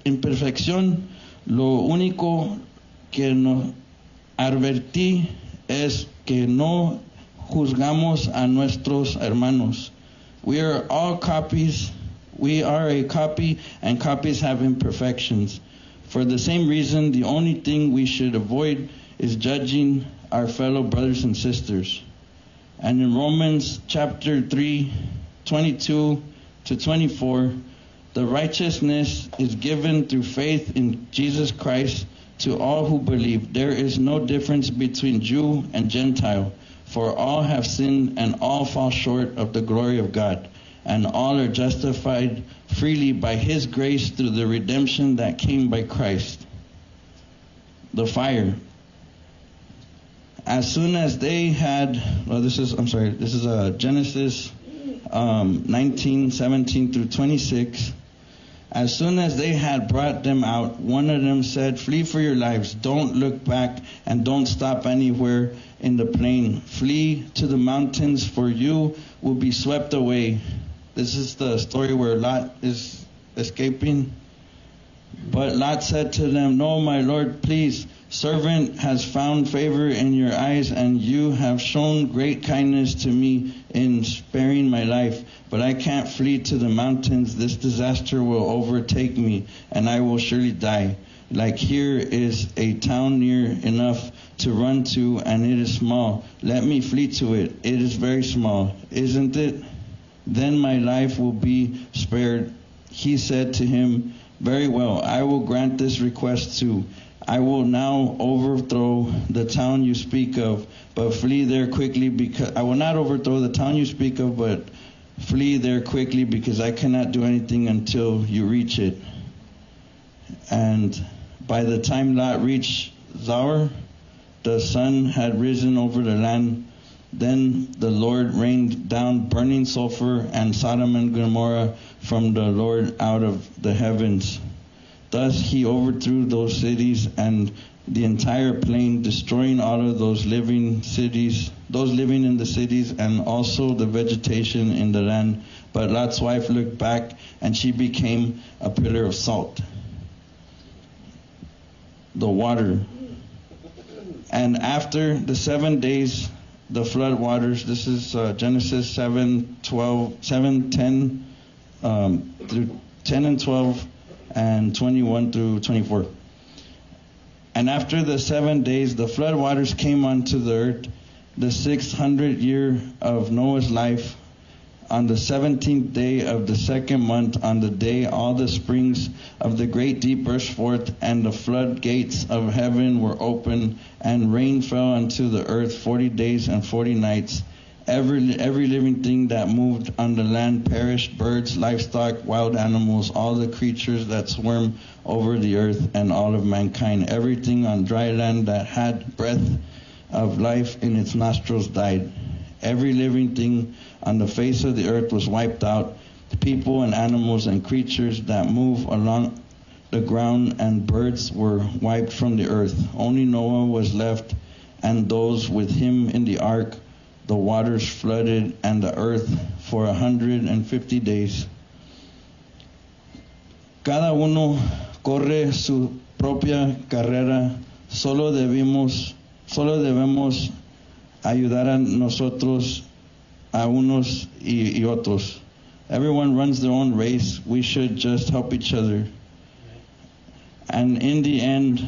imperfección, lo único que nos advertí es que no juzgamos a nuestros hermanos. We are all copies. We are a copy, and copies have imperfections. For the same reason, the only thing we should avoid is judging our fellow brothers and sisters. And in Romans chapter 3, 22 to 24, the righteousness is given through faith in Jesus Christ to all who believe. There is no difference between Jew and Gentile, for all have sinned and all fall short of the glory of God, and all are justified freely by His grace through the redemption that came by Christ. The fire. As soon as they had, this is Genesis 19:17 through 26. As soon as they had brought them out, one of them said, "Flee for your lives. Don't look back and don't stop anywhere in the plain. Flee to the mountains, for you will be swept away." This is the story where Lot is escaping. But Lot said to them, "No, my Lord, please. Servant has found favor in your eyes, and you have shown great kindness to me in sparing my life. But I can't flee to the mountains. This disaster will overtake me, and I will surely die. Like here is a town near enough to run to, and it is small. Let me flee to it. It is very small, isn't it? Then my life will be spared. He said to him, very well, I will grant this request too. I will now overthrow the town you speak of, but flee there quickly because I will not overthrow the town you speak of, but flee there quickly because I cannot do anything until you reach it. And by the time Lot reached Zoar, the sun had risen over the land. Then the Lord rained down burning sulfur and Sodom and Gomorrah from the Lord out of the heavens. Thus he overthrew those cities and the entire plain, destroying all of those living in the cities, and also the vegetation in the land. But Lot's wife looked back, and she became a pillar of salt. The water. And after the 7 days, the flood waters, this is Genesis 7:10 through 10 and 12 and 21 through 24. And after the 7 days, the flood waters came onto the earth, the 600th year of Noah's life. On the 17th day of the second month, on the day all the springs of the great deep burst forth, and the floodgates of heaven were opened, and rain fell unto the earth 40 days and 40 nights. Every living thing that moved on the land perished, birds, livestock, wild animals, all the creatures that swarm over the earth, and all of mankind. Everything on dry land that had breath of life in its nostrils died. Every living thing on the face of the earth was wiped out, people and animals and creatures that move along the ground, and birds were wiped from the earth. Only Noah was left, and those with him in the ark. The waters flooded and the earth for 150 days. Cada uno corre su propia carrera. Solo debemos ayudar a nosotros, a unos y otros. Everyone runs their own race. We should just help each other. And in the end,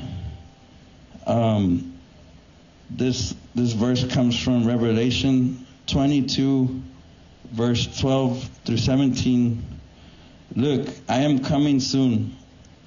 this verse comes from Revelation 22, verse 12 through 17. Look, I am coming soon.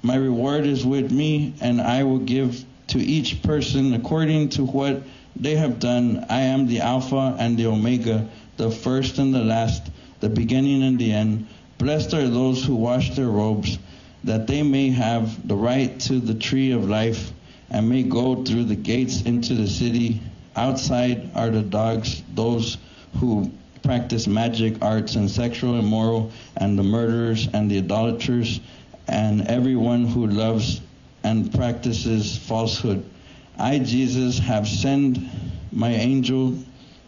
My reward is with me, and I will give to each person according to what they have done. I am the Alpha and the Omega, the first and the last, the beginning and the end. Blessed are those who wash their robes, that they may have the right to the tree of life, and may go through the gates into the city. Outside are the dogs, those who practice magic arts and sexual immoral, and the murderers and the idolaters, and everyone who loves and practices falsehood. I, Jesus, have sent my angel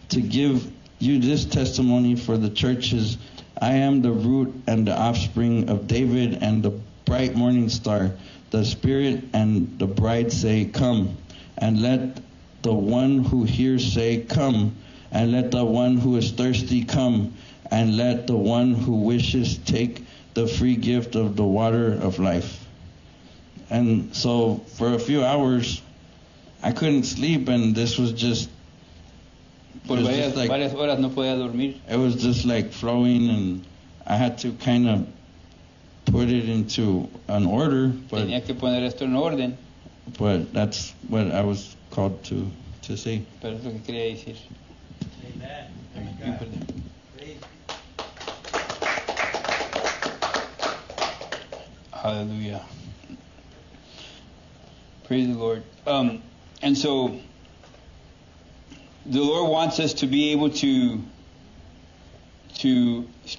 to give you this testimony for the churches. I am the root and the offspring of David and the bright morning star. The Spirit and the bride say, come. And let the one who hears say, come. And let the one who is thirsty come. And let the one who wishes take the free gift of the water of life. And so for a few hours, I couldn't sleep, and this was just... Por varias horas no podía dormir. It was just like flowing, and I had to kind of put it into an order. Tenía que poner esto en orden. But that's what I was called to say. Pero es lo que quería decir. Amen. Hallelujah. Praise the Lord. And so the Lord wants us to be able to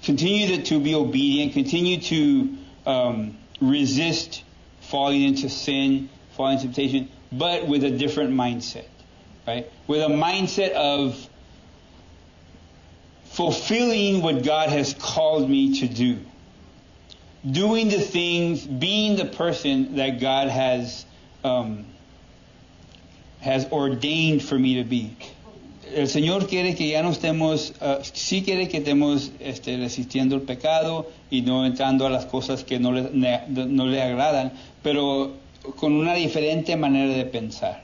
continue to be obedient, continue to resist falling into sin, falling into temptation, but with a different mindset, right? With a mindset of fulfilling what God has called me to do. Doing the things, being the person that God has ordained for me to be. El Señor quiere que ya no estemos, sí quiere que estemos resistiendo el pecado y no entrando a las cosas que no le agradan, pero con una diferente manera de pensar,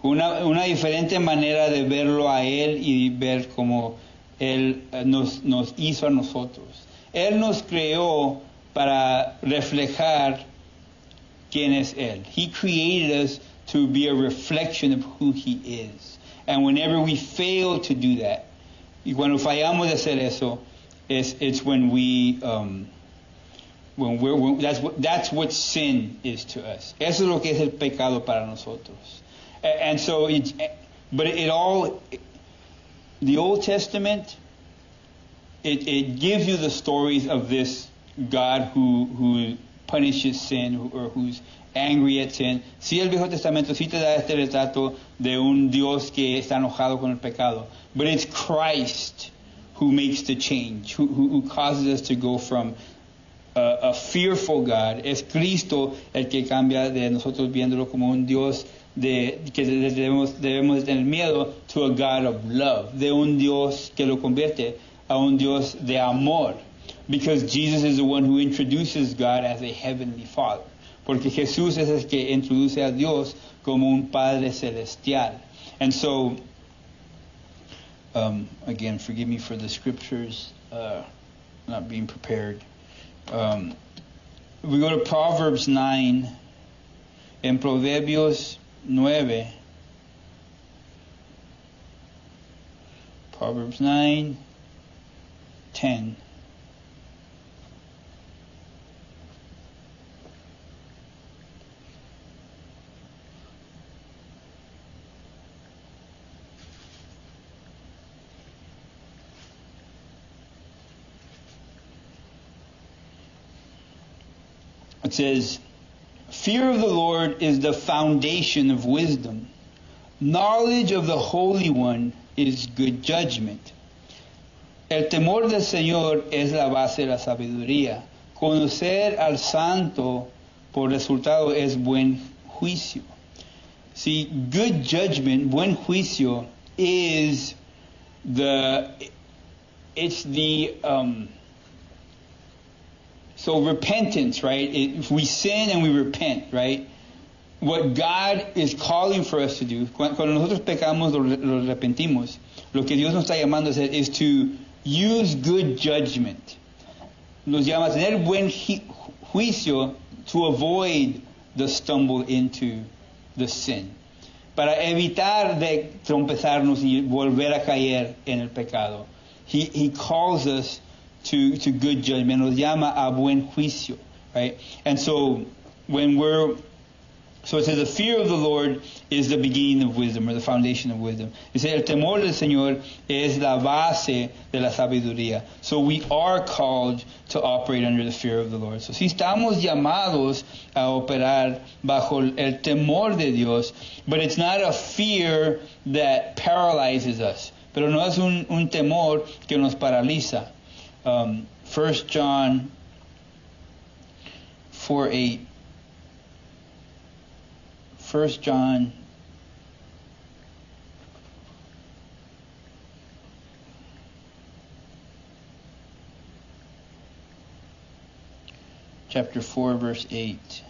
una diferente manera de verlo a Él y ver cómo Él nos hizo a nosotros. Él nos creó para reflejar quién es Él. He created us to be a reflection of who He is. And whenever we fail to do that, y cuando fallamos de hacer eso, it's when we that's what sin is to us. Eso es lo que es el pecado para nosotros. And so, the Old Testament, it gives you the stories of this God who punishes sin or who's angry at sin. Sí, el Viejo Testamento sí te da este retrato de un Dios que está enojado con el pecado. But it's Christ who makes the change, who causes us to go from a fearful God. Es Cristo el que cambia de nosotros viéndolo como un Dios que debemos de tener miedo, to a God of love, de un Dios que lo convierte a un Dios de amor. Because Jesus is the one who introduces God as a heavenly Father. Porque Jesús es el que introduce a Dios como un Padre celestial. And so, again, forgive me for the scriptures not being prepared. We go to Proverbs 9. En Proverbios 9. Proverbs 9, 10. It says, fear of the Lord is the foundation of wisdom. Knowledge of the Holy One is good judgment. El temor del Señor es la base de la sabiduría. Conocer al Santo por resultado es buen juicio. See, good judgment, buen juicio, is so repentance, right? If we sin and we repent, right? What God is calling for us to do, cuando nosotros pecamos, lo arrepentimos, lo que Dios nos está llamando a hacer is to use good judgment. Nos llama a tener buen juicio to avoid the stumble into the sin. Para evitar de trompezarnos y volver a caer en el pecado. He calls us to good judgment. Nos llama a buen juicio, right? And so so it says the fear of the Lord is the beginning of wisdom, or the foundation of wisdom. Dice, el temor del Señor es la base de la sabiduría. So we are called to operate under the fear of the Lord. So si estamos llamados a operar bajo el temor de Dios, but it's not a fear that paralyzes us. Pero no es un temor que nos paraliza. 1 John 4:8. 1 John chapter 4 verse 8.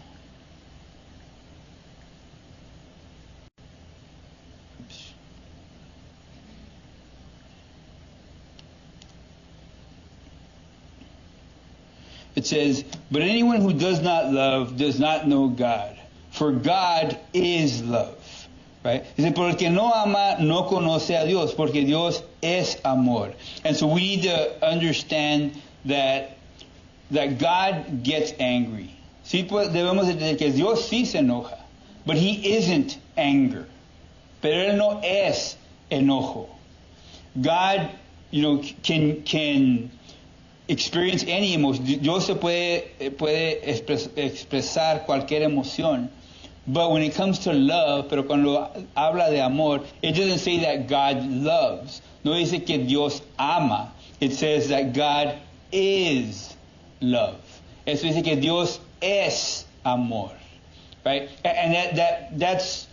It says, but anyone who does not love does not know God, for God is love. Right? Dice, por el que no ama no conoce a Dios, porque Dios es amor. And so we need to understand that God gets angry. Sí, pues debemos entender que Dios sí se enoja, but He isn't anger. Pero Él no es enojo. God, can experience any emotion. Dios se puede expresar cualquier emoción. But when it comes to love, pero cuando habla de amor, it doesn't say that God loves. No dice que Dios ama. It says that God is love. Eso dice que Dios es amor. Right? And that's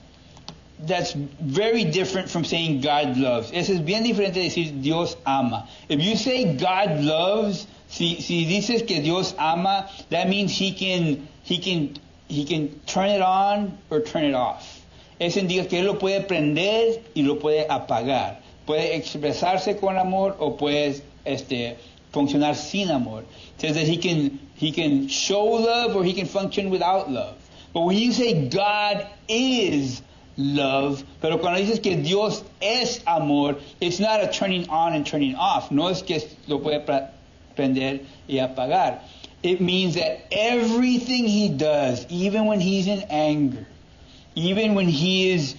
very different from saying God loves. Eso es bien diferente de decir Dios ama. If you say God loves, si dices que Dios ama, that means He can he can turn it on or turn it off. Eso indica que Él lo puede prender y lo puede apagar. Puede expresarse con amor o puede funcionar sin amor. It says that he can show love or he can function without love. But when you say God is love, pero cuando dices que Dios es amor, it's not a turning on and turning off. No es que lo puede prender y apagar. It means that everything he does, even when he's in anger, even when he is,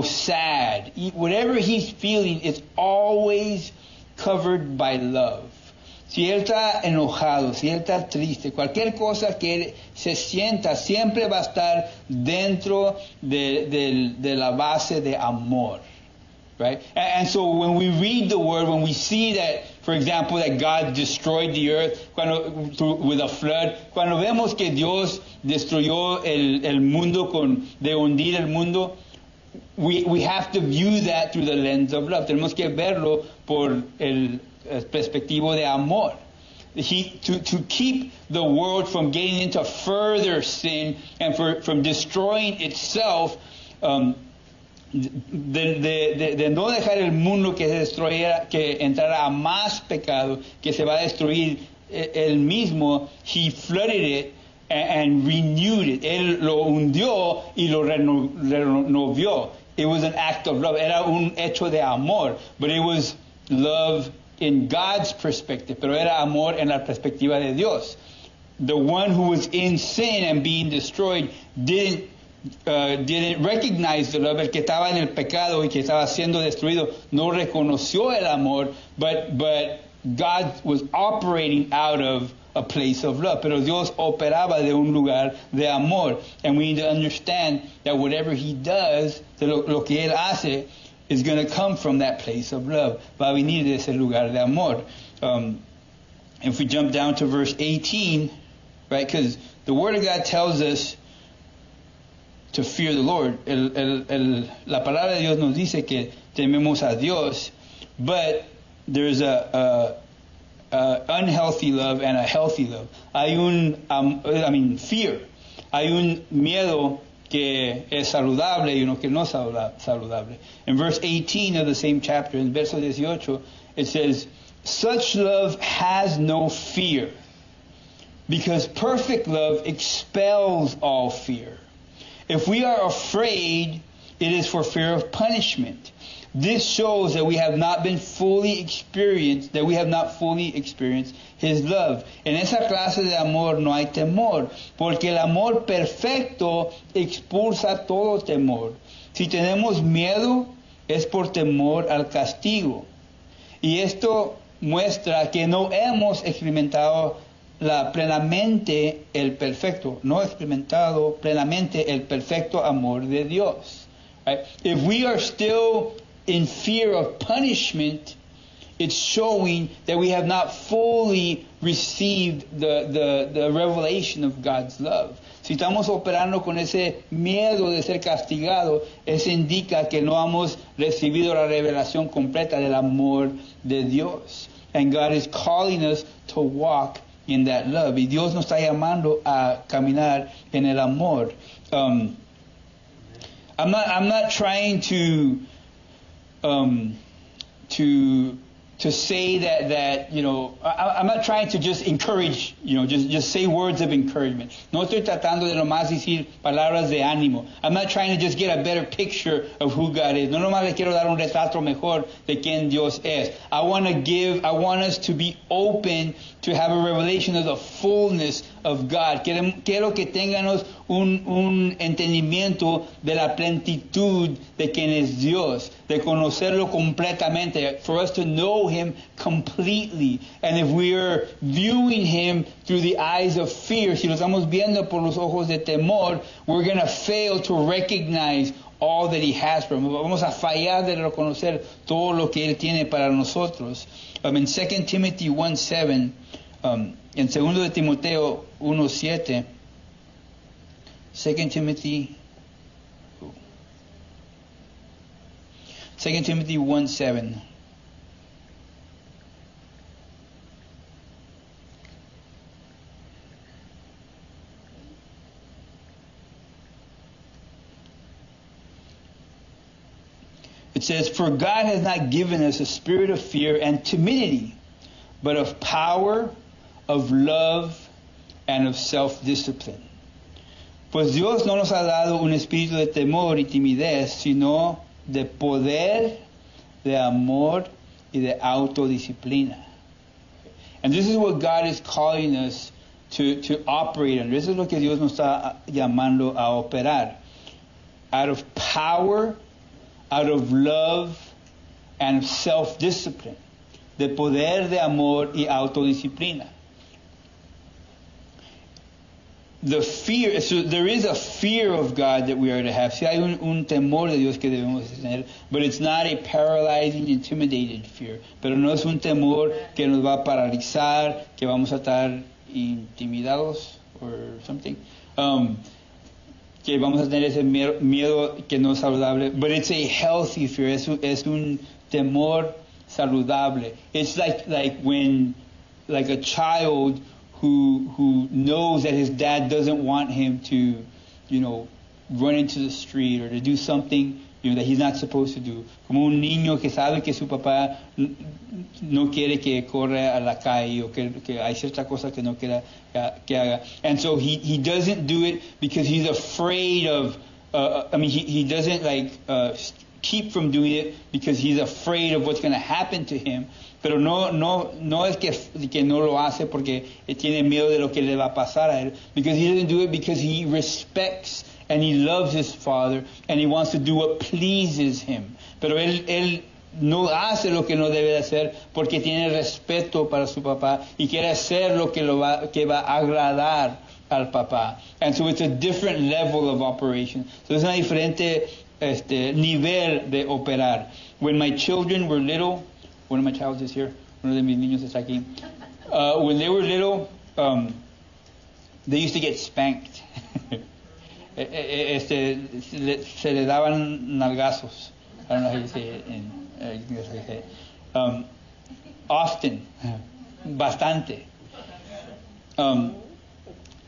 sad, whatever he's feeling, it's always covered by love. Si él está enojado, si él está triste, cualquier cosa que él se sienta, siempre va a estar dentro de la base de amor. Right? And so when we read the word, when we see that, for example, that God destroyed the earth with a flood, cuando vemos que Dios destruyó el mundo de hundir el mundo, we have to view that through the lens of love. Tenemos que verlo por el perspectivo de amor. To keep the world from getting into further sin and from destroying itself, de no dejar el mundo que se destruyera, que entrara a más pecado, que se va a destruir él mismo, he flooded it and renewed it. Él lo hundió y lo renovó. It was an act of love. Era un hecho de amor, but it was love in God's perspective, pero era amor en la perspectiva de Dios. The one who was in sin and being destroyed didn't recognize the love. El que estaba en el pecado y que estaba siendo destruido no reconoció el amor, but God was operating out of a place of love. Pero Dios operaba de un lugar de amor. And we need to understand that whatever he does, lo que él hace, is going to come from that place of love. Va a venir de ese lugar de amor. If we jump down to verse 18, right, because the Word of God tells us to fear the Lord. La palabra de Dios nos dice que tememos a Dios, but there's a unhealthy love and a healthy love. Hay fear. Hay un miedo que es saludable y uno que no es saludable. In verse 18 of the same chapter, in verso 18, it says, such love has no fear, because perfect love expels all fear. If we are afraid, it is for fear of punishment. This shows that we have not fully experienced His love. En esa clase de amor no hay temor, porque el amor perfecto expulsa todo temor. Si tenemos miedo, es por temor al castigo. Y esto muestra que no hemos experimentado plenamente el perfecto amor de Dios. Right? If we are still in fear of punishment, it's showing that we have not fully received the revelation of God's love. Si estamos operando con ese miedo de ser castigado, eso indica que no hemos recibido la revelación completa del amor de Dios. And God is calling us to walk in that love. Y Dios nos está llamando a caminar en el amor. I'm not trying to say that I'm not trying to just encourage, just say words of encouragement. No estoy tratando de nomás decir palabras de ánimo. I'm not trying to just get a better picture of who God is. No nomás le quiero dar un retrato mejor de quién Dios es. I want us to be open to have a revelation of the fullness of God. Quiero que tengamos un entendimiento de la plenitud de quien es Dios, de conocerlo completamente, for us to know Him completely. And if we are viewing Him through the eyes of fear, si lo estamos viendo por los ojos de temor, we're going to fail to recognize all that He has for us. Vamos a fallar de reconocer todo lo que Él tiene para nosotros. In 2 Timothy 1:7, en 2 de Timoteo 1:7, 2 Timothy 1:7. It says, "For God has not given us a spirit of fear and timidity, but of power, of love, and of self-discipline." Pues Dios no nos ha dado un espíritu de temor y timidez, sino de poder, de amor y de autodisciplina. And this is what God is calling us to operate on. Eso es lo que Dios nos está llamando a operar. Out of power, out of love, and self-discipline. De poder, de amor y autodisciplina. The fear, so there is a fear of God that we are to have. Sí hay un temor de Dios que debemos tener, but it's not a paralyzing, intimidated fear. Pero no es un temor que nos va a paralizar, que vamos a estar intimidados or something. Que vamos a tener ese miedo que no es saludable. But it's a healthy fear. Es un temor saludable. It's like a child who knows that his dad doesn't want him to, run into the street or to do something, that he's not supposed to do. Como un niño que sabe que su papá no quiere que corra a la calle o que hay cierta cosa que no quiera que haga. And so he doesn't do it because he's afraid of, he doesn't keep from doing it because he's afraid of what's going to happen to him. Pero no es que no lo hace porque tiene miedo de lo que le va a pasar a él. Because he doesn't do it because he respects and he loves his father and he wants to do what pleases him. Pero él no hace lo que no debe de hacer porque tiene respeto para su papá y quiere hacer lo que va a agradar al papá. And so it's a different level of operation. So es una diferente nivel de operar. When my children were little, one of my childs is here, uno de mis niños está aquí. When they were little, they used to get spanked. Se le daban nalgazos. I don't know how you say it in English. How you say it. Often, bastante.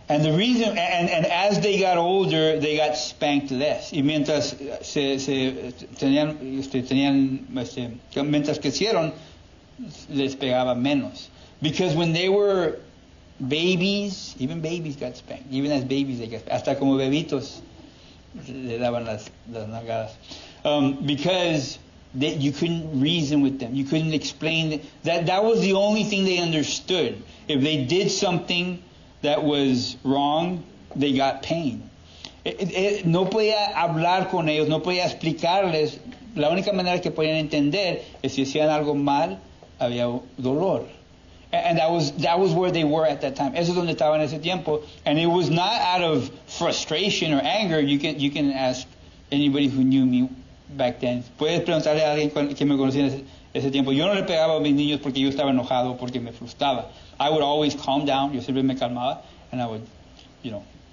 And the reason, and as they got older, they got spanked less. Y mientras mientras crecieron, les pegaba menos. Because when they were babies, even babies got spanked. Even as babies they got spanked. Hasta como bebitos le daban las nalgadas. Because you couldn't reason with them. You couldn't explain that was the only thing they understood. If they did something that was wrong, they got pain. No podía hablar con ellos, no podía explicarles. La única manera que podían entender es si hacían algo mal, había dolor. And that was where they were at that time. Eso es donde estaban en ese tiempo. And it was not out of frustration or anger. You can ask anybody who knew me back then. Puedes preguntarle a alguien que me conocía en ese tiempo. Yo no le pegaba a mis niños porque yo estaba enojado, porque me frustraba. I would always calm down. Yo siempre me calmaba, and I would,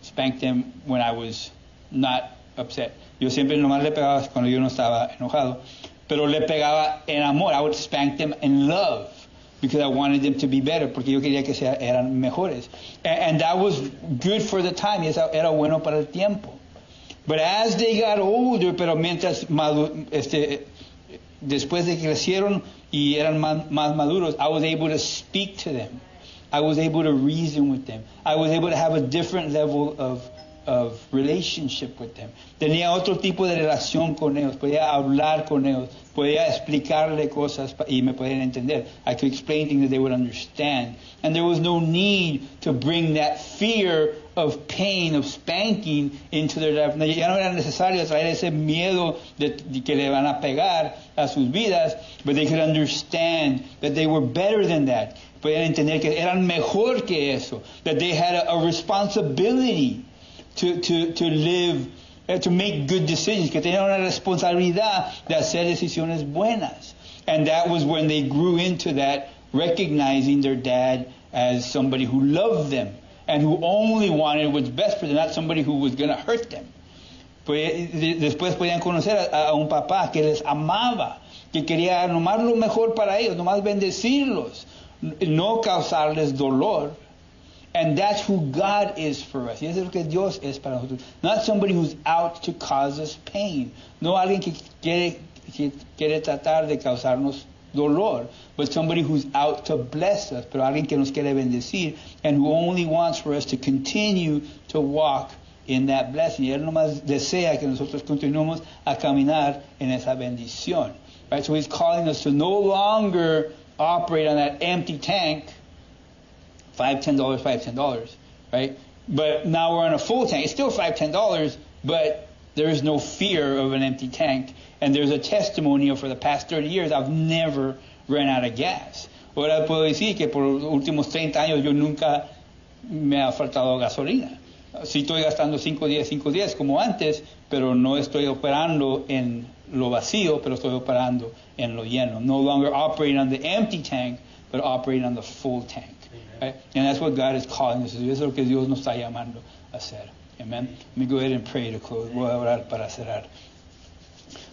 spank them when I was not upset. Yo siempre nomás le pegaba cuando yo no estaba enojado, pero le pegaba en amor. I would spank them in love because I wanted them to be better, porque yo quería que eran mejores. And that was good for the time. Y eso era bueno para el tiempo. But as they got older, pero mientras después de que crecieron y eran más maduros, I was able to speak to them. I was able to reason with them. I was able to have a different level of relationship with them. Tenía otro tipo de relación con ellos. Podía hablar con ellos. Podía explicarle cosas y me podían entender. I could explain things that they would understand. And there was no need to bring that fear of pain, of spanking into their life. Ya no era necesario traer ese miedo de que le van a pegar a sus vidas, but they could understand that they were better than that. Podían entender que eran mejor que eso. That they had a responsibility to live, to make good decisions, que tenían una responsabilidad de hacer decisiones buenas. And that was when they grew into that, recognizing their dad as somebody who loved them and who only wanted what's best for them, not somebody who was going to hurt them. Después podían conocer a un papá que les amaba, que quería nomás lo mejor para ellos, nomás bendecirlos, no causarles dolor. And that's who God is for us. Y eso es lo que Dios es para nosotros. Not somebody who's out to cause us pain. No alguien que quiere quiere tratar de causarnos dolor, but somebody who's out to bless us, pero alguien que nos quiere bendecir, and who only wants for us to continue to walk in that blessing. Y él nomás desea que nosotros continuemos a caminar en esa bendición. Right? So he's calling us to no longer operate on that empty tank, $5, $10, $5, $10, right? But now we're on a full tank. It's still $5, $10, but there is no fear of an empty tank. And there's a testimonial for the past 30 years, I've never ran out of gas. Ahora puedo decir que por los últimos 30 años yo nunca me ha faltado gasolina. Sí estoy gastando 5 días como antes, pero no estoy operando en lo vacío, pero estoy operando en lo lleno. No longer operating on the empty tank, but operating on the full tank. Right? And that's what God is calling us to do. Eso es lo que Dios nos está llamando a hacer. Amen. Let me go ahead and pray to close. Voy a orar para cerrar.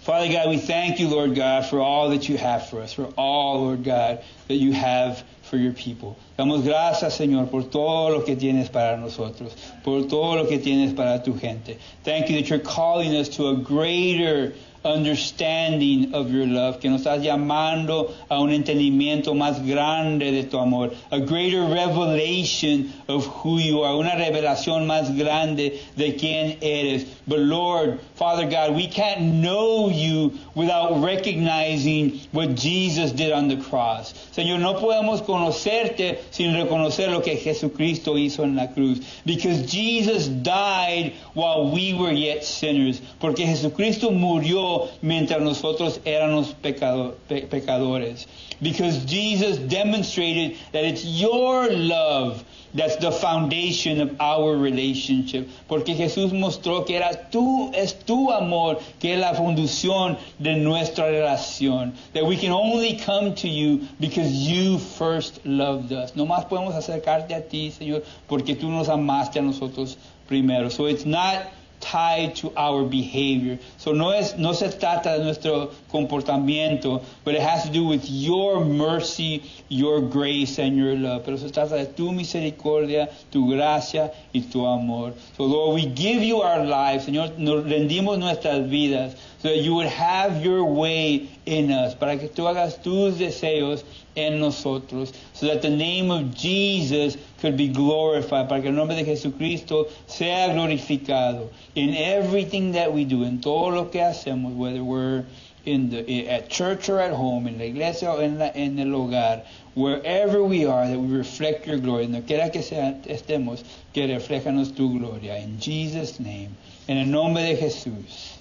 Father God, we thank you, Lord God, for all that you have for us, for all, Lord God, that you have for your people. Damos gracias, Señor, por todo lo que tienes para nosotros, por todo lo que tienes para tu gente. Thank you that you're calling us to a greater understanding of your love, que nos estás llamando a un entendimiento más grande de tu amor, a greater revelation of who you are, una revelación más grande de quién eres. But Lord, Father God, we can't know you without recognizing what Jesus did on the cross. Señor, no podemos conocerte sin reconocer lo que Jesucristo hizo en la cruz. Because Jesus died while we were yet sinners. Porque Jesucristo murió mientras nosotros éramos pecadores. Because Jesus demonstrated that it's your love that's the foundation of our relationship. Porque Jesús mostró que es tu amor que es la fundación de nuestra relación. That we can only come to you because you first loved us. No más podemos acercarte a ti, Señor, porque tú nos amaste a nosotros primero. So it's not tied to our behavior. So no se trata de nuestro comportamiento, but it has to do with your mercy, your grace, and your love. Pero se trata de tu misericordia, tu gracia y tu amor. So Lord, we give you our lives, Señor, nos rendimos nuestras vidas, so that you would have your way in us, para que tú hagas tus deseos en nosotros, so that the name of Jesus could be glorified, para que el nombre de Jesucristo sea glorificado in everything that we do, en todo lo que hacemos, whether we're at church or at home, en la iglesia o en el hogar, wherever we are, that we reflect your glory. No quiera que estemos, que reflejanos tu gloria. In Jesus' name, en el nombre de Jesús.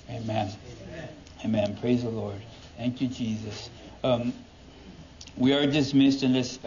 Amen. Amen. Praise the Lord. Thank you, Jesus. We are dismissed in this.